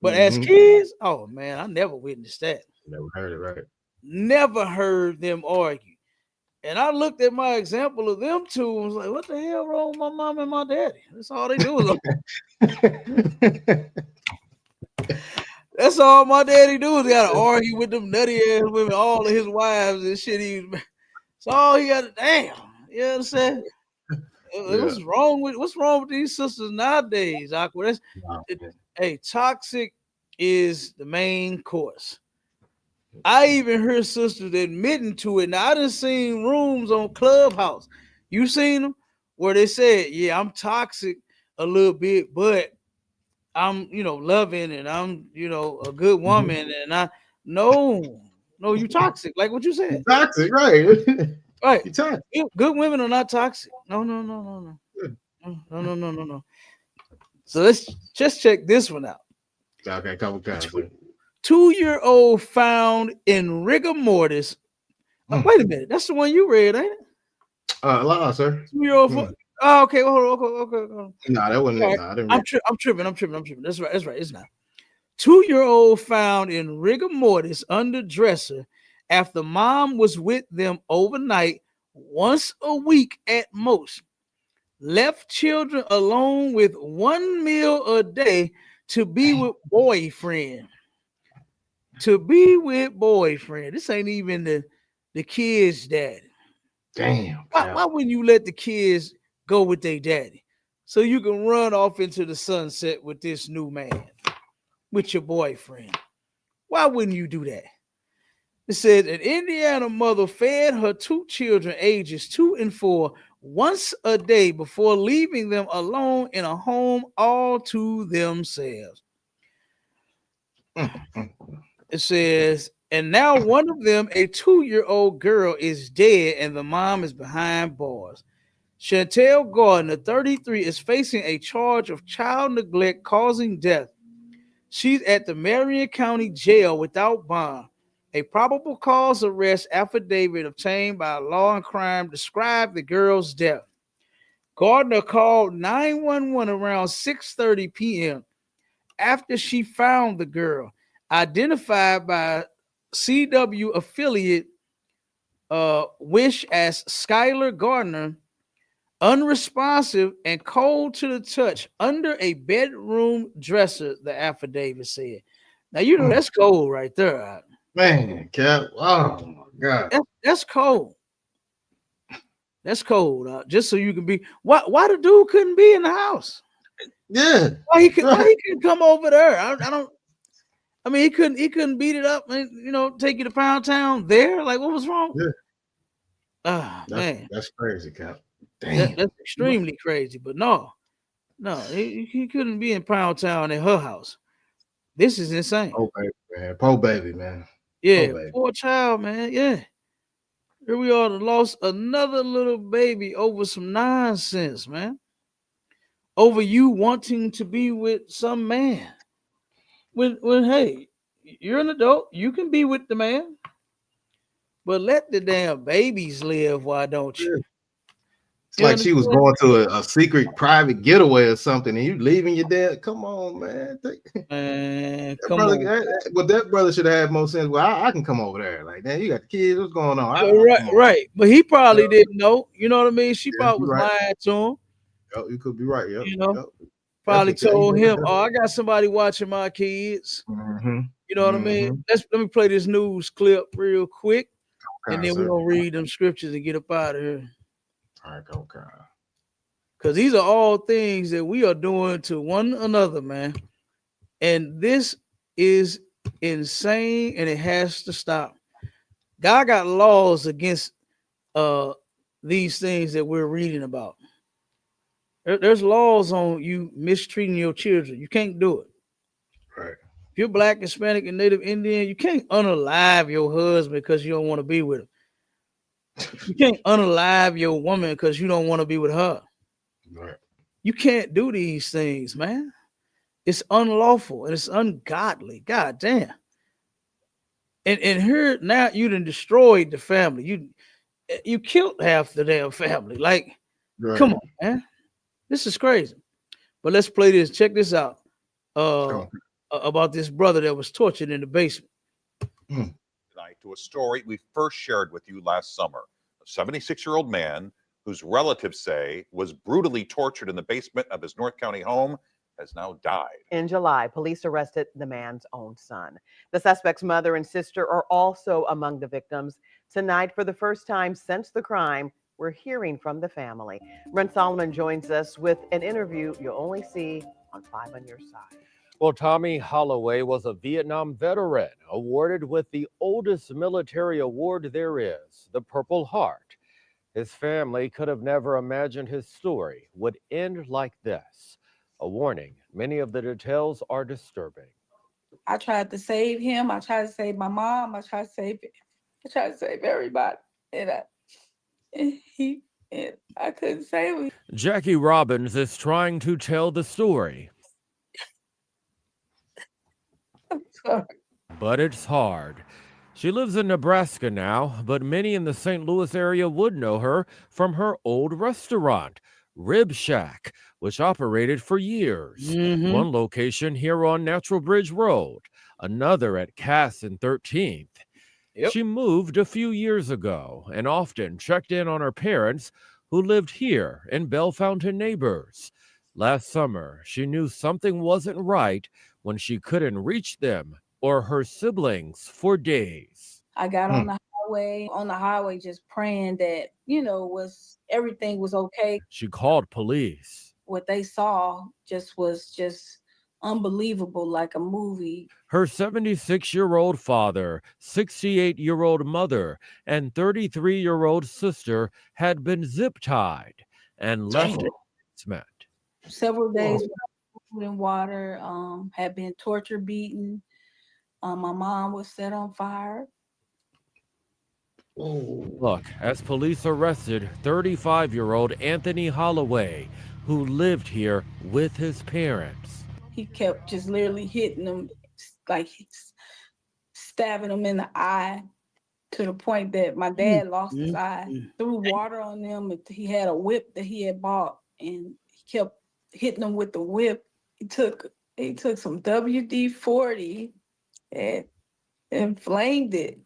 But as kids, oh man, I never witnessed that. Never heard it, right? Never heard them argue. And I looked at my example of them two and was like, what the hell wrong with my mom and my daddy? That's all they do is that's all my daddy do is gotta argue with them nutty ass women, all of his wives and shit. That's all he got to damn. You know what I'm saying? Yeah. What's wrong with these sisters nowadays? Awkward. Hey, toxic is the main course. I even heard sisters admitting to it. Now I done seen rooms on Clubhouse. You seen them where they said, "Yeah, I'm toxic a little bit, but I'm loving and I'm a good woman." And no, you toxic, like what you said. Toxic, right? Right. You toxic. Good women are not toxic. No. No. So let's just check this one out. Okay, couple times. 2-year-old found in rigor mortis. Wait a minute. That's the one you read, ain't it? Lie, sir. 2-year-old. Oh, okay. Hold on. Okay. No, that wasn't Right. it. No, I didn't I'm tripping. That's right. It's not. 2-year-old found in rigor mortis under dresser after mom was with them overnight once a week at most. Left children alone with one meal a day to be with boyfriend. This ain't even the kids' daddy. Damn. Why wouldn't you let the kids go with their daddy so you can run off into the sunset with this new man, with your boyfriend? Why wouldn't you do that? It said an Indiana mother fed her 2 children ages 2 and 4 once a day before leaving them alone in a home all to themselves. It says, and now one of them, a 2-year-old girl, is dead and the mom is behind bars. Chantel Gardner, 33, is facing a charge of child neglect causing death. She's at the Marion County Jail without bond. A probable cause arrest affidavit obtained by Law and Crime described the girl's death. Gardner called 911 around 6:30 p.m. after she found the girl, identified by CW affiliate Wish as Skylar Gardner, unresponsive and cold to the touch under a bedroom dresser, the affidavit said. Now, you know, that's cold right there. Man, Cap. Oh my God. That's cold. That's cold. Just so you can be. Why the dude couldn't be in the house? Yeah. Why he couldn't come over there? I don't. I mean, he couldn't beat it up and, you know, take you to Pound Town there. Like, what was wrong? Yeah. Man, that's crazy, Cap. Damn. that's extremely crazy. But no, he couldn't be in Pound Town at her house. This is insane. Oh baby, man. Poor baby, man. Yeah, baby. poor child, man. Yeah. Here we are, lost another little baby over some nonsense, man. Over you wanting to be with some man. When hey, you're an adult, you can be with the man, but let the damn babies live. Why don't you? It's like she was going to a secret private getaway or something, and you leaving your dad. Come on, man. Man, come on. That brother should have had more sense. Well, I can come over there. Like, man, you got the kids. What's going on? Right. But he probably didn't know. You know what I mean? She probably was lying to him. Yep, you could be right. Yep. You know, probably told him, "Oh, I got somebody watching my kids." Mm-hmm. You know what I mean? Let me play this news clip real quick, and then we're gonna read them scriptures and get up out of here. All right, okay. Because these are all things that we are doing to one another, man. And this is insane, and it has to stop. God got laws against these things that we're reading about. There's laws on you mistreating your children. You can't do it. Right. If you're Black, Hispanic, and Native Indian, you can't unalive your husband because you don't want to be with him. You can't unalive your woman because you don't want to be with her. Right. You can't do these things, man. It's unlawful and it's ungodly. God damn. And here now you done destroyed the family. You killed half the damn family. Like, come on, man. This is crazy. But let's play this. Check this out. About this brother that was tortured in the basement. Tonight to a story we first shared with you last summer. A 76-year-old man whose relatives say was brutally tortured in the basement of his North County home has now died. In July, police arrested the man's own son. The suspect's mother and sister are also among the victims. Tonight, for the first time since the crime, we're hearing from the family. Brent Solomon joins us with an interview you'll only see on 5 on Your Side. Well, Tommy Holloway was a Vietnam veteran awarded with the oldest military award there is, the Purple Heart. His family could have never imagined his story would end like this. A warning, many of the details are disturbing. I tried to save him. I tried to save my mom. I tried to save everybody. And I couldn't save him. Jackie Robbins is trying to tell the story. I'm sorry. But it's hard. She lives in Nebraska now, but many in the St. Louis area would know her from her old restaurant, Rib Shack, which operated for years. One location here on Natural Bridge Road, another at Cass and 13th. She moved a few years ago and often checked in on her parents who lived here in Bellefontaine Neighbors. Last summer, she knew something wasn't right when she couldn't reach them or her siblings for days. I got on the highway just praying that, everything was okay. She called police. What they saw was unbelievable, like a movie. Her 76-year-old father, 68-year-old mother, and 33-year-old sister had been zip-tied and left in the basement. Several days without food and water, had been torture beaten. My mom was set on fire. Look, as police arrested 35-year-old Anthony Holloway, who lived here with his parents. He kept just literally hitting them, like stabbing them in the eye, to the point that my dad lost his eye. Threw water on them. He had a whip that he had bought and he kept hitting them with the whip. He took some WD-40 and flamed it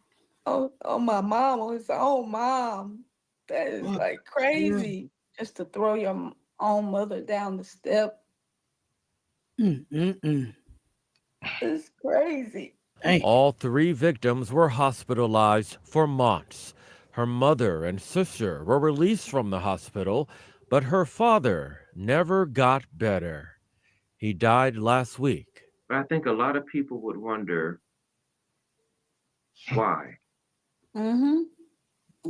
on my mom, on his own mom. That is What? like crazy, just to throw your own mother down the step. Mm-mm-mm. It's crazy. Dang. All three victims were hospitalized for months. Her mother and sister were released from the hospital, but her father never got better. He died last week. But I think a lot of people would wonder why. Mm-hmm.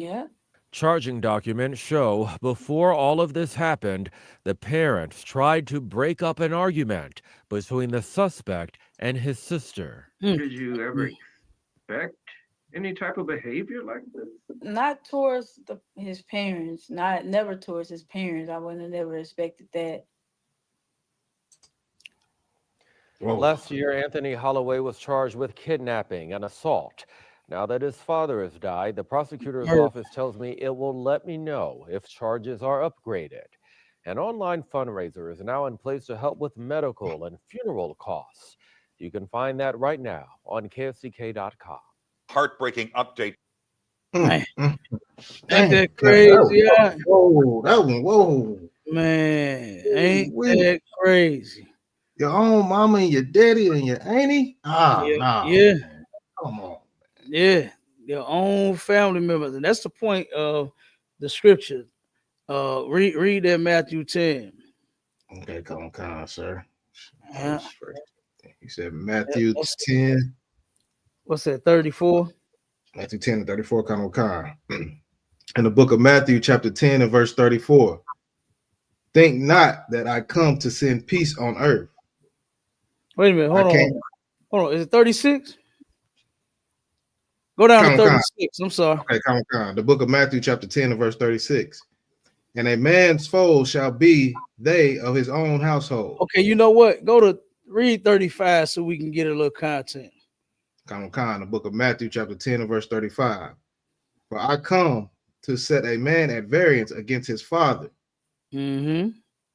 Yeah. Charging documents show before all of this happened, the parents tried to break up an argument between the suspect and his sister. Did you ever expect any type of behavior like this? Not towards his parents. Never towards his parents. I wouldn't have never expected that. Whoa. Last year, Anthony Holloway was charged with kidnapping and assault. Now that his father has died, the prosecutor's office tells me it will let me know if charges are upgraded. An online fundraiser is now in place to help with medical and funeral costs. You can find that right now on KFCK.com. Heartbreaking update. Man. Dang, Ain't that Cap, crazy? Yeah. Whoa, that one, whoa. Man, ain't Wait. that crazy? Your own mama and your daddy and your auntie? Ah, Yeah, nah. yeah, Come on. yeah. Their own family members. And that's the point of the scripture. Read that Matthew 10. Okay, come on, sir. Uh, He said Matthew what's 10, what's that, 34? Matthew 10 and 34, come on. In the book of Matthew, chapter 10 and verse 34. Think not that I come to send peace on earth. Wait a minute, hold I on. can't. Hold on. Is it 36? Go down to Come on. 36. I'm sorry. Okay, come on. The book of Matthew, chapter 10 and verse 36. And a man's foes shall be they of his own household. Okay, you know what? Go to read 35 so we can get a little content. Come on, the book of Matthew, chapter 10 and verse 35. For I come to set a man at variance against his father, Mm-hmm.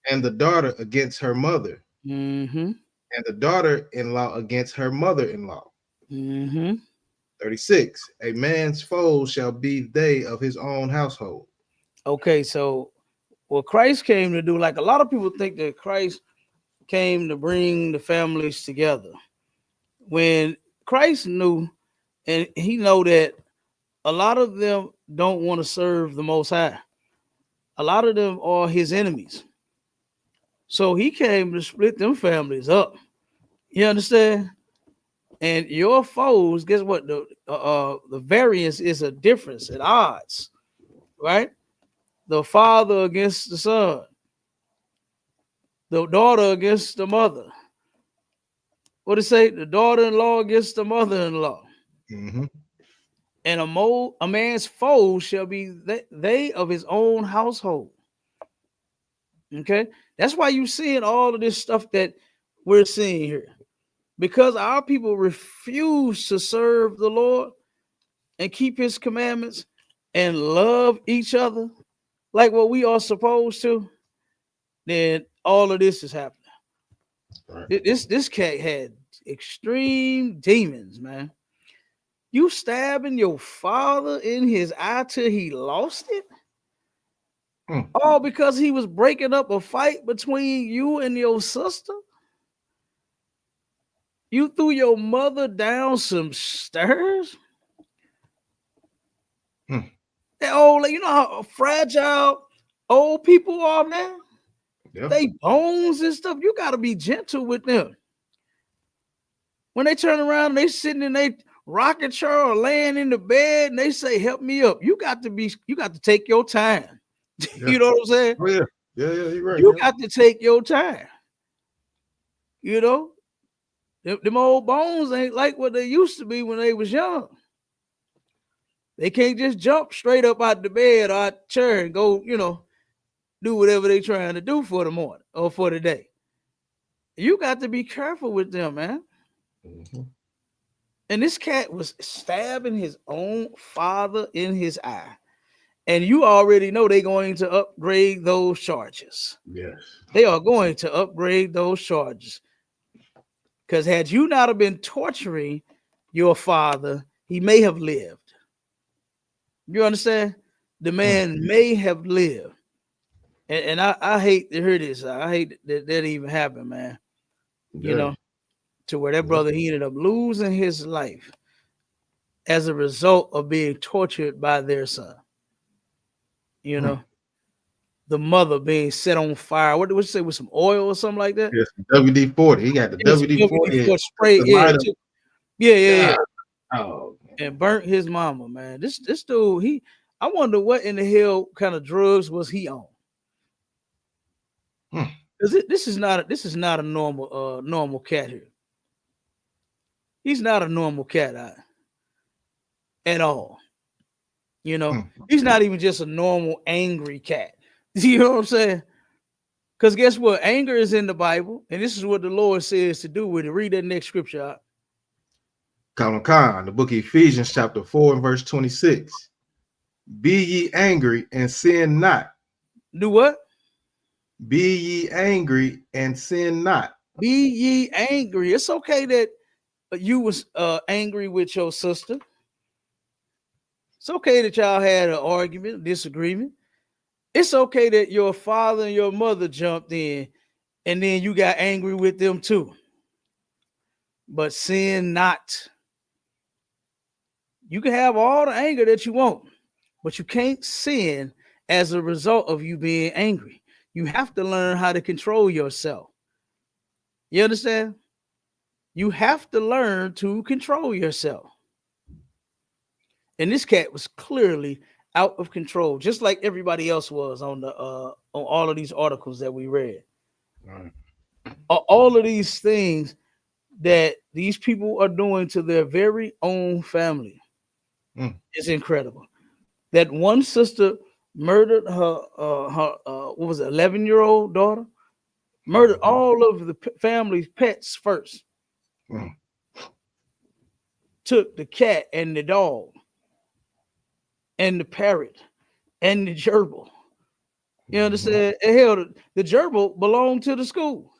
and the daughter against her mother, Mm-hmm. and the daughter-in-law against her mother-in-law. Mm-hmm. 36. A man's foes shall be they of his own household. Okay, so what Christ came to do, like a lot of people think that Christ came to bring the families together. When Christ knew, and he know that a lot of them don't want to serve the Most High. A lot of them are his enemies. So he came to split them families up. You understand? And your foes, guess what? The variance is a difference at odds, right? The father against the son, the daughter against the mother. What it say? The daughter-in-law against the mother-in-law. Mm-hmm. And a man's foe shall be they of his own household. Okay, that's why you're seeing all of this stuff that we're seeing here, because our people refuse to serve the Lord and keep his commandments and love each other like what we are supposed to. Then all of this is happening. Right. This cat had extreme demons, man. You stabbing your father in his eye till he lost it? All because he was breaking up a fight between you and your sister? You threw your mother down some stairs? That old, you know how fragile old people are, man? Yep. They bones and stuff. You got to be gentle with them. When they turn around and they sitting in their rocking chair or laying in the bed and they say, help me up, you got to take your time. Yeah. You know what I'm saying? Oh, yeah. Yeah, you're right. You got to take your time. You know, them old bones ain't like what they used to be when they was young. They can't just jump straight up out the bed or out the chair and go, do whatever they trying to do for the morning or for the day. You got to be careful with them, man. Mm-hmm. And this cat was stabbing his own father in his eye. And you already know they're going to upgrade those charges. Yes. They are going to upgrade those charges. Because had you not have been torturing your father, he may have lived. You understand? The man may have lived. And I hate to hear this. I hate that even happened, man. You know, to where that brother, he ended up losing his life as a result of being tortured by their son. You know, the mother being set on fire. What would you say, with some oil or something like that? Yes, WD-40. He got the WD-40 spray. Yeah. Oh, and burnt his mama, man. This dude, I wonder what in the hell kind of drugs was he on? Because this is not a normal cat here. He's not a normal cat at all. You know, he's not even just a normal angry cat. You know what I'm saying? Because guess what? Anger is in the Bible, and this is what the Lord says to do with it. Read that next scripture out. The book of Ephesians, chapter 4, and verse 26. Be ye angry and sin not. Do what? Be ye angry and sin not. Be ye angry. It's okay that you was angry with your sister. It's okay that y'all had an argument, disagreement. It's okay that your father and your mother jumped in and then you got angry with them too. But sin not. You can have all the anger that you want, but you can't sin as a result of you being angry. You have to learn how to control yourself. You understand? You have to learn to control yourself. And this cat was clearly out of control, just like everybody else was on all of these articles that we read. Right. All of these things that these people are doing to their very own family is incredible. That one sister murdered her what was it, 11-year-old daughter, murdered all of the family's pets first. Took the cat and the dog and the parrot and the gerbil. You understand? And hell, the gerbil belonged to the school.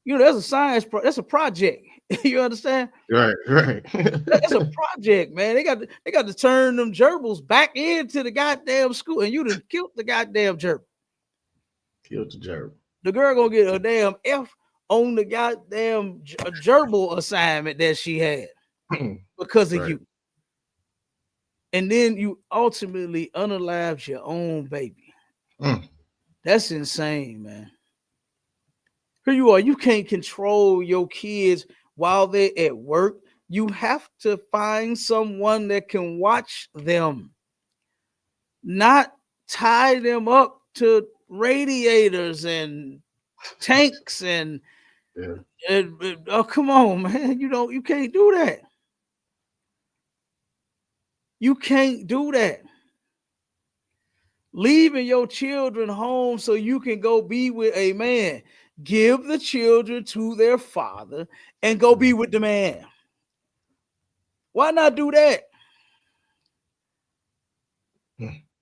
You know, that's a science that's a project. You understand? Right. That's a project, man. They got to turn them gerbils back into the goddamn school, and you done killed the goddamn gerbil. Killed the gerbil. The girl gonna get a damn F on the goddamn gerbil assignment that she had because of you. And then you ultimately unalived your own baby. That's insane, man. Here you are. You can't control your kids while they're at work. You have to find someone that can watch them, not tie them up to radiators and tanks and oh, come on, man. You can't do that. You can't do that. Leaving your children home so you can go be with a man. Give the children to their father and go be with the man. Why not do that?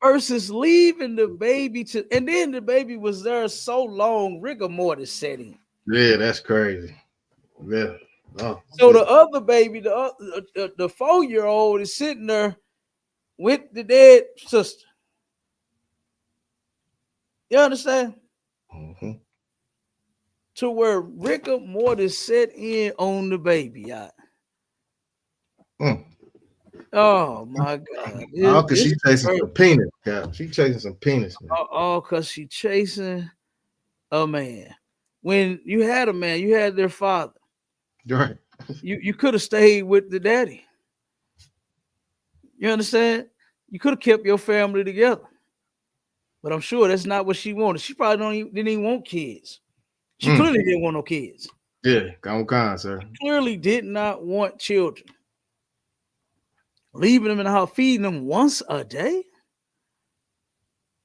Versus leaving the baby and then the baby was there so long, rigor mortis setting. Yeah, that's crazy. Yeah. Oh, so the other baby, the 4-year-old is sitting there with the dead sister. You understand? To where rigor mortis set in on the baby. Oh my God! Oh, because she's chasing some penis. Yeah, she's chasing some penis. Oh, because she's chasing a man. When you had a man, you had their father. Right. You could have stayed with the daddy. You understand? You could have kept your family together. But I'm sure that's not what she wanted. She probably didn't even want kids. She clearly didn't want no kids. Yeah, go on, sir. She clearly did not want children. Leaving them in the house, feeding them once a day.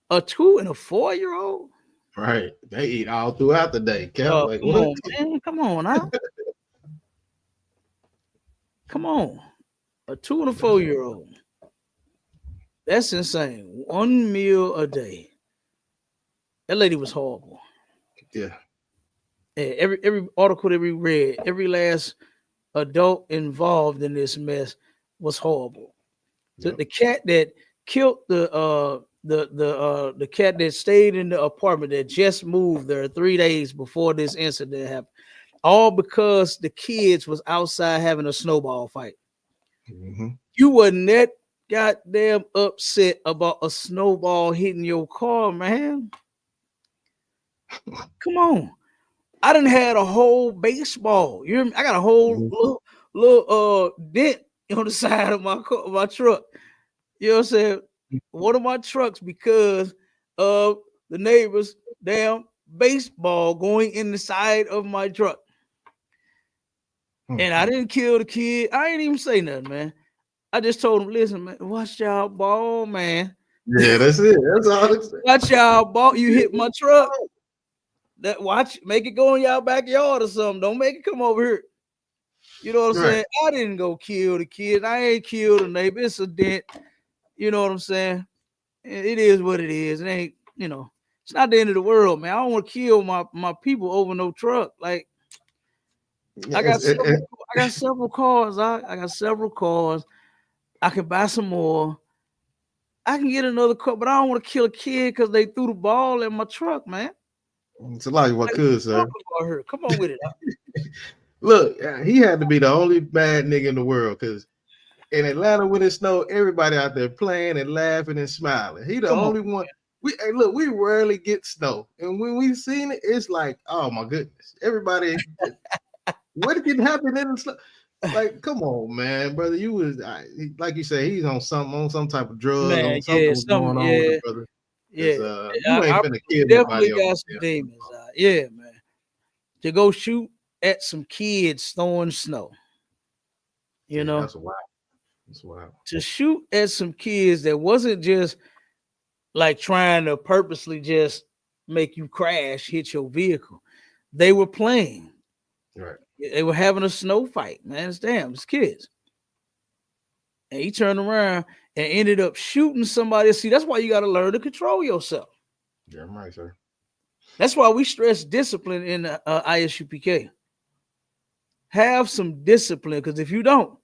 A 2 and a 4-year-old. Right. They eat all throughout the day. Like, come on, man. Come on now. Come on. A 2 and a 4-year-old. That's insane. 1 meal a day. That lady was horrible. Yeah. And every article that we read, every last adult involved in this mess was horrible. Yep. The cat that killed the cat that stayed in the apartment that just moved there 3 days before this incident happened, all because the kids was outside having a snowball fight. Mm-hmm. You wasn't that goddamn upset about a snowball hitting your car, man. Come on. I done had a whole baseball. You hear me? I got a whole Mm-hmm. little dent on the side of my truck. You know what I'm saying? One of my trucks because of the neighbor's damn baseball going in the side of my truck. And I didn't kill the kid. I ain't even say nothing, man. I just told him, listen, man, watch y'all ball, man. Yeah, that's it. That's all. Watch y'all ball. You hit my truck. That watch, make it go in y'all backyard or something. Don't make it come over here. You know what I'm saying? I didn't go kill the kid. I ain't killed the neighbor. It's a dent. You know what I'm saying? It is what it is. It ain't, it's not the end of the world, man. I don't want to kill my people over no truck. Like, I got several cars. I got several cars. I can buy some more. I can get another car, but I don't want to kill a kid because they threw the ball in my truck, man. It's a lot of what could, sir. Come on with it. Look, he had to be the only bad nigga in the world because in Atlanta when it snowed, everybody out there playing and laughing and smiling. He the only one. We rarely get snow, and when we seen it, it's like, oh my goodness, everybody. What didn't happen in the snow? Like, come on, man, brother. You was like you say, he's on some type of drug, man, on something was going on with it, brother. Yeah, you ain't finna kill definitely nobody got some demons. Yeah, man. To go shoot at some kids throwing snow. You know, that's wild. That's wild. To shoot at some kids that wasn't just like trying to purposely just make you crash, hit your vehicle. They were playing. Right. They were having a snow fight, man. It's kids. And he turned around and ended up shooting somebody. See, that's why you got to learn to control yourself. Yeah, I'm right, sir. That's why we stress discipline in ISUPK. Have some discipline, because if you don't,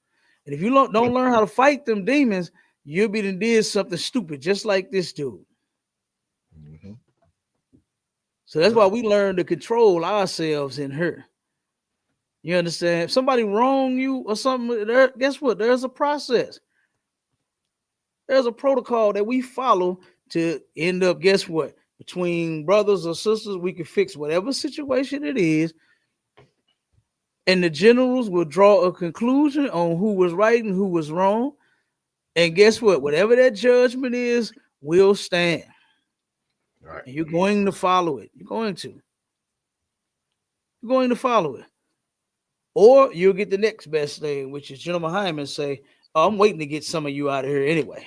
and if you don't learn how to fight them demons, you'll be did something stupid, just like this dude. Mm-hmm. So that's why we learn to control ourselves in her. You understand? If somebody wrong you or something, guess what? There's a process. There's a protocol that we follow to end up, guess what? Between brothers or sisters, we can fix whatever situation it is. And the generals will draw a conclusion on who was right and who was wrong. And guess what? Whatever that judgment is, will stand. Right. And you're going to follow it. You're going to follow it. Or you'll get the next best thing, which is General Hyman say, oh, I'm waiting to get some of you out of here anyway.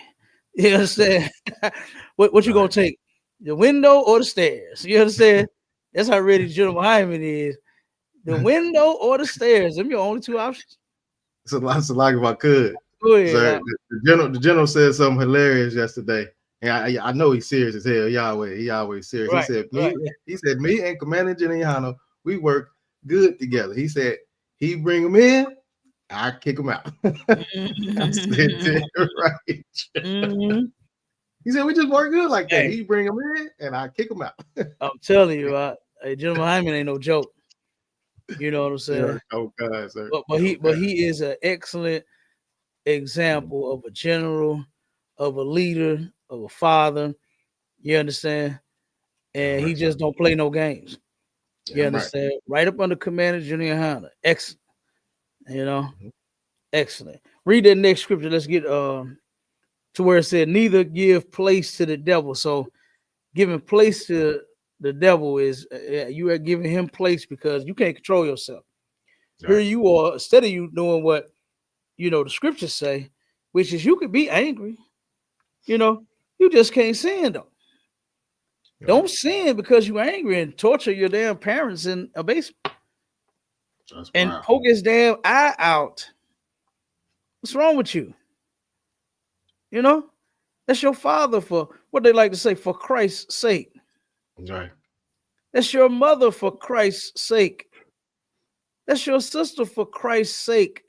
You understand? what you going to take? The window or the stairs? You understand? That's how ready General Hyman is. The window or the stairs. Them your only two options. So lots of like if I could. Go ahead, Sir, the general said something hilarious yesterday. And I know he's serious as hell. He always serious. Right, he said, me and Commander General YAHANNA, we work good together. He said, he bring him in, I kick him out. I said, right. Mm-hmm. He said, we just work good like that. Hey. He bring him in and I kick him out. I'm telling you, General Hyman ain't no joke. You know what I'm saying? Oh God, sir. But he is an excellent example of a general, of a leader, of a father. You understand? And he just don't play no games. You understand? Right up under Commander General YAHANNA. Excellent. You know? Excellent. Read that next scripture. Let's get to where it said, neither give place to the devil. So giving place to the devil is you are giving him place because you can't control yourself. Here you are, instead of you doing what the scriptures say, which is you could be angry, you just can't sin though. Don't sin because you're angry and torture your damn parents in a basement and poke his damn eye out. What's wrong with you? That's your father for what they like to say, for Christ's sake. Right. That's your mother for Christ's sake. That's your sister for Christ's sake.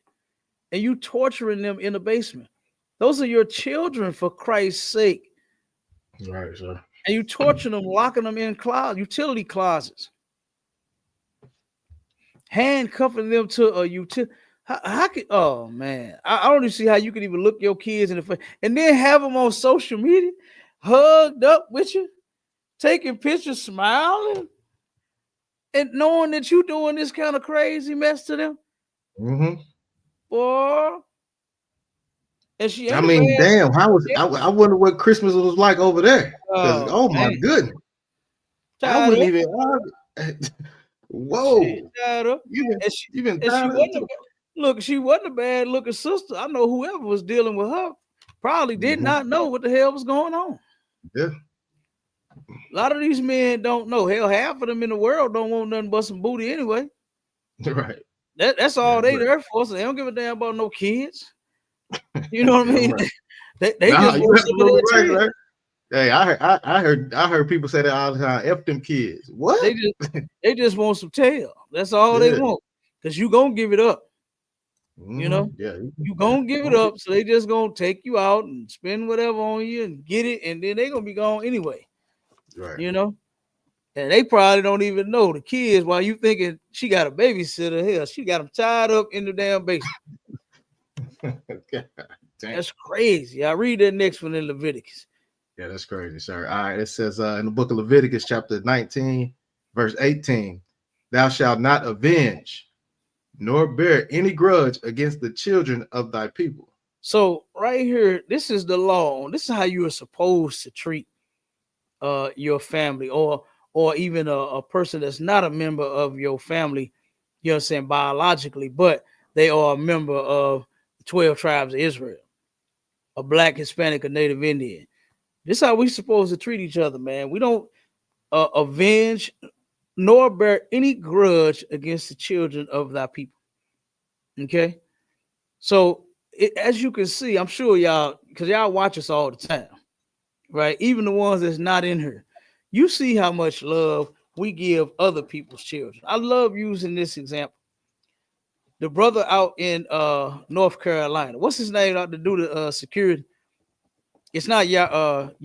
And you torturing them in the basement. Those are your children for Christ's sake. Right, sir. And you torturing them, locking them in utility closets, handcuffing them to a utility. How could, oh man, I don't even see how you could even look your kids in the face and then have them on social media, hugged up with you, taking pictures, smiling, and knowing that you doing this kind of crazy mess to them. Mm-hmm. Boy. And she ain't I mean, bad. damn, I wonder what Christmas was like over there. Oh my man. goodness. I wouldn't even whoa. You've been tired. Look, she wasn't a bad looking sister. I know whoever was dealing with her probably did not know what the hell was going on. Yeah. A lot of these men don't know. Hell, half of them in the world don't want nothing but some booty anyway. Right. That's all they there for. So they don't give a damn about no kids. You know what I mean? Right. they just want some right. Hey, I heard people say that all the time. F them kids. What? They just want some tail. That's all they want. Because you gonna give it up. You know, you gonna give it up, so they just gonna take you out and spend whatever on you and get it, and then they gonna be gone anyway. Right. You know, and they probably don't even know the kids. While you thinking she got a babysitter, hell, she got them tied up in the damn basement. That's crazy. I read that next one in Leviticus. Yeah, that's crazy, sir. All right, it says in the book of Leviticus, chapter 19, verse 18, thou shalt not avenge nor bear any grudge against the children of thy people. So right here, this is the law. This is how you are supposed to treat your family, or even a person that's not a member of your family, you know what I'm saying, biologically, but they are a member of the 12 tribes of Israel, a Black, Hispanic, or Native Indian. This is how we supposed to treat each other, man. We don't avenge nor bear any grudge against the children of thy people. Okay, so as you can see, I'm sure y'all, because y'all watch us all the time, right? Even the ones that's not in here, you see how much love we give other people's children. I love using this example. The brother out in North Carolina, what's his name out to do the security? It's not Yarma.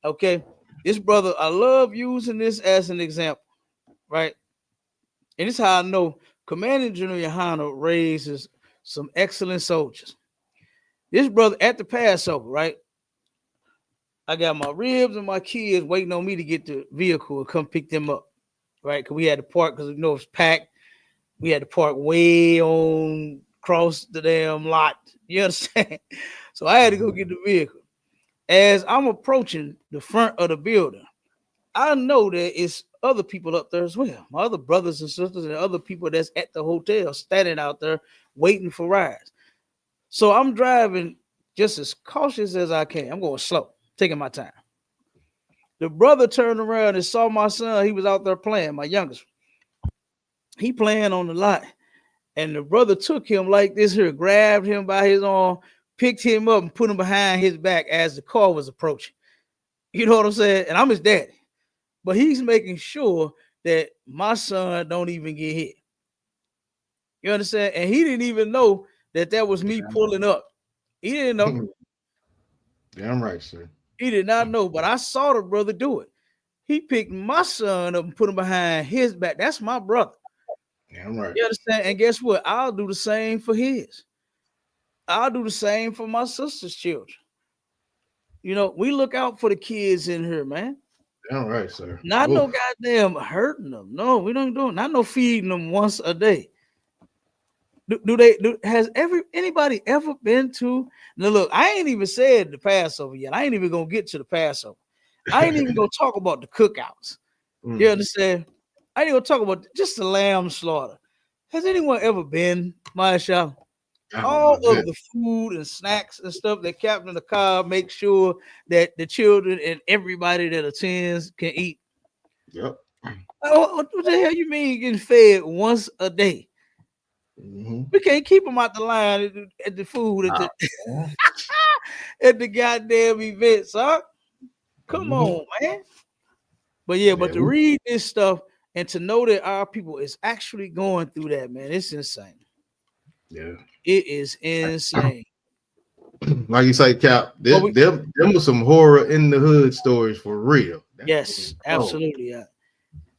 Okay, this brother, I love using this as an example, right? And this is how I know Commanding General YAHANNA raises some excellent soldiers. This brother at the Passover, right? I got my ribs and my kids waiting on me to get the vehicle and come pick them up, right? Because we had to park, because it was packed. We had to park way on across the damn lot. You understand? So I had to go get the vehicle. As I'm approaching the front of the building, I know there is other people up there as well. My other brothers and sisters and other people that's at the hotel standing out there waiting for rides. So I'm driving just as cautious as I can. I'm going slow, taking my time. The brother turned around and saw my son. He was out there playing, my youngest. He playing on the lot. And the brother took him like this here, grabbed him by his arm, picked him up and put him behind his back as the car was approaching. You know what I'm saying? And I'm his daddy. But he's making sure that my son don't even get hit. You understand? And he didn't even know that was me pulling up. He didn't know. Damn right, sir. He did not know, but I saw the brother do it. He picked my son up and put him behind his back. That's my brother. Damn right. You understand? And guess what? I'll do the same for his. I'll do the same for my sister's children. You know, we look out for the kids in here, man. All right, sir. Not no goddamn hurting them. No, we don't do it. Not no feeding them once a day. Has anybody ever been to? Now look, I ain't even said the Passover yet. I ain't even gonna get to the Passover. I ain't even gonna talk about the cookouts. You understand? I ain't gonna talk about just the lamb slaughter. Has anyone ever been, Masha? All of the food and snacks and stuff that Captain the car makes sure that the children and everybody that attends can eat. Yep. What the hell you mean getting fed once a day? We can't keep them out the line at the food at the goddamn events, huh? Come on, man. But yeah, but to read this stuff and to know that our people is actually going through that, man, it's insane. Yeah, it is insane. Like you say, Cap, them was some horror in the hood stories for real. Yes, absolutely. Yeah.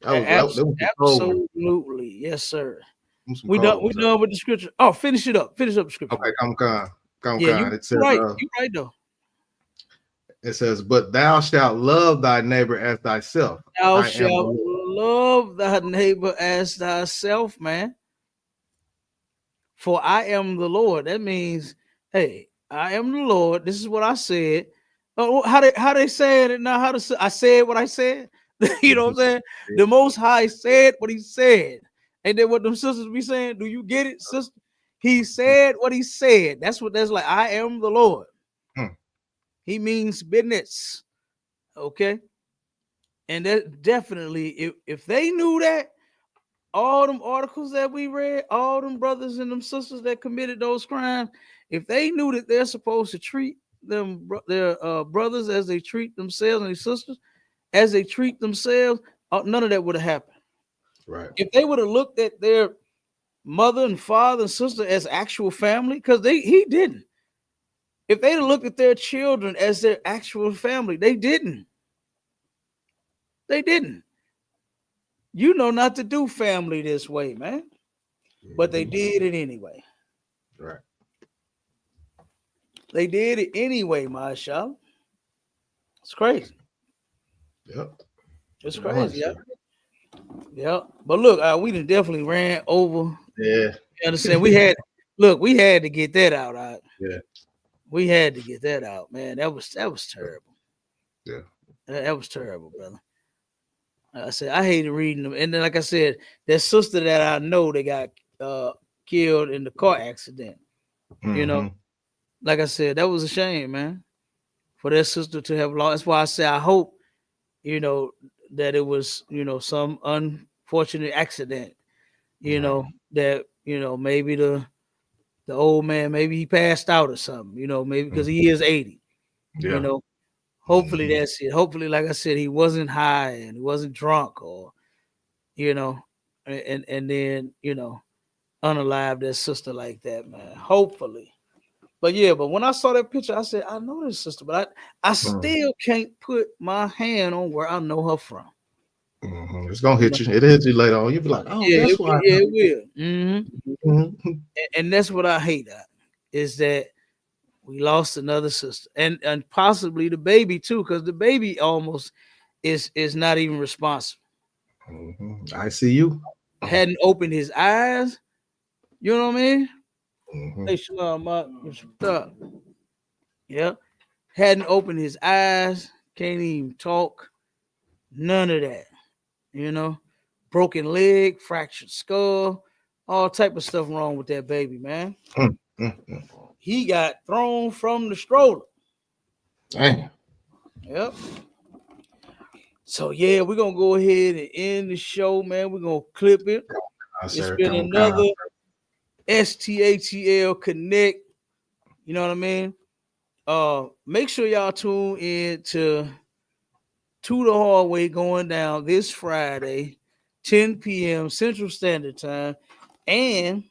Absolutely. Yes, sir. We done with the scripture. Oh, finish it up. Finish up the scripture. Okay, come. Yeah, it says, you right though. It says, but thou shalt love thy neighbor as thyself. Thou shalt love thy neighbor as thyself, man. For I am the Lord. That means, hey, I am the Lord. This is what I said. Oh, how they saying it now? I said what I said. You know what I'm saying? The Most High said what he said. Ain't that what them sisters be saying? Do you get it, sister? He said what he said. That's what that's like. I am the Lord. He means business. Okay. And that definitely, if they knew that, all them articles that we read, all them brothers and them sisters that committed those crimes, if they knew that they're supposed to treat their brothers as they treat themselves and their sisters as they treat themselves, none of that would have happened. Right. If they would have looked at their mother and father and sister as actual family, because he didn't. If they'd have looked at their children as their actual family, they didn't. They didn't. You know not to do family this way, man. But they did it anyway. Right. They did it anyway, Masha. It's crazy. Yep. It's crazy. Yeah. But look, we done definitely ran over. Yeah. You understand? We had to get that out. Yeah. We had to get that out, man. That was terrible. Yeah. That was terrible, brother. I said I hated reading them. And then, like I said, that sister that I know that got killed in the car accident. You know, like I said, that was a shame, man, for that sister to have lost. That's why I say I hope, that it was, some unfortunate accident, that, maybe the old man, maybe he passed out or something, maybe because he is 80, hopefully that's it. Hopefully, like I said, he wasn't high and he wasn't drunk or, and then, unalive that sister like that, man. Hopefully. But yeah, but when I saw that picture, I said, I know this sister, but I still can't put my hand on where I know her from. It's gonna hit you. It hits you later on. You'll be like, oh, that's why. Yeah, it will. And that's what I hate is that we lost another sister and possibly the baby too, because the baby almost is not even responsible. I see you. Hadn't opened his eyes. You know what I mean? Hey, Shalom, yeah. Hadn't opened his eyes, can't even talk. None of that. Broken leg, fractured skull, all type of stuff wrong with that baby, man. He got thrown from the stroller. Damn. Yep. So yeah, we're gonna go ahead and end the show, man. We're gonna clip it. It's been another STATL Connect. You know what I mean? Make sure y'all tune in to the Hallway going down this Friday, 10 p.m. Central Standard Time, and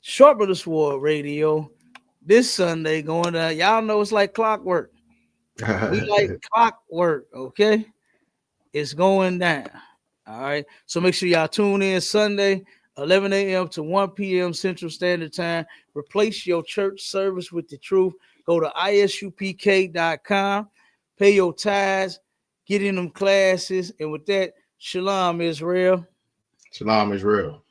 Sharper the Sword Radio this Sunday going down. Y'all know it's like clockwork. We like clockwork, okay? It's going down. All right. So make sure y'all tune in Sunday, 11 a.m. to 1 p.m. Central Standard Time. Replace your church service with the truth. Go to ISUPK.com. Pay your tithes. Get in them classes. And with that, Shalom Israel. Shalom Israel.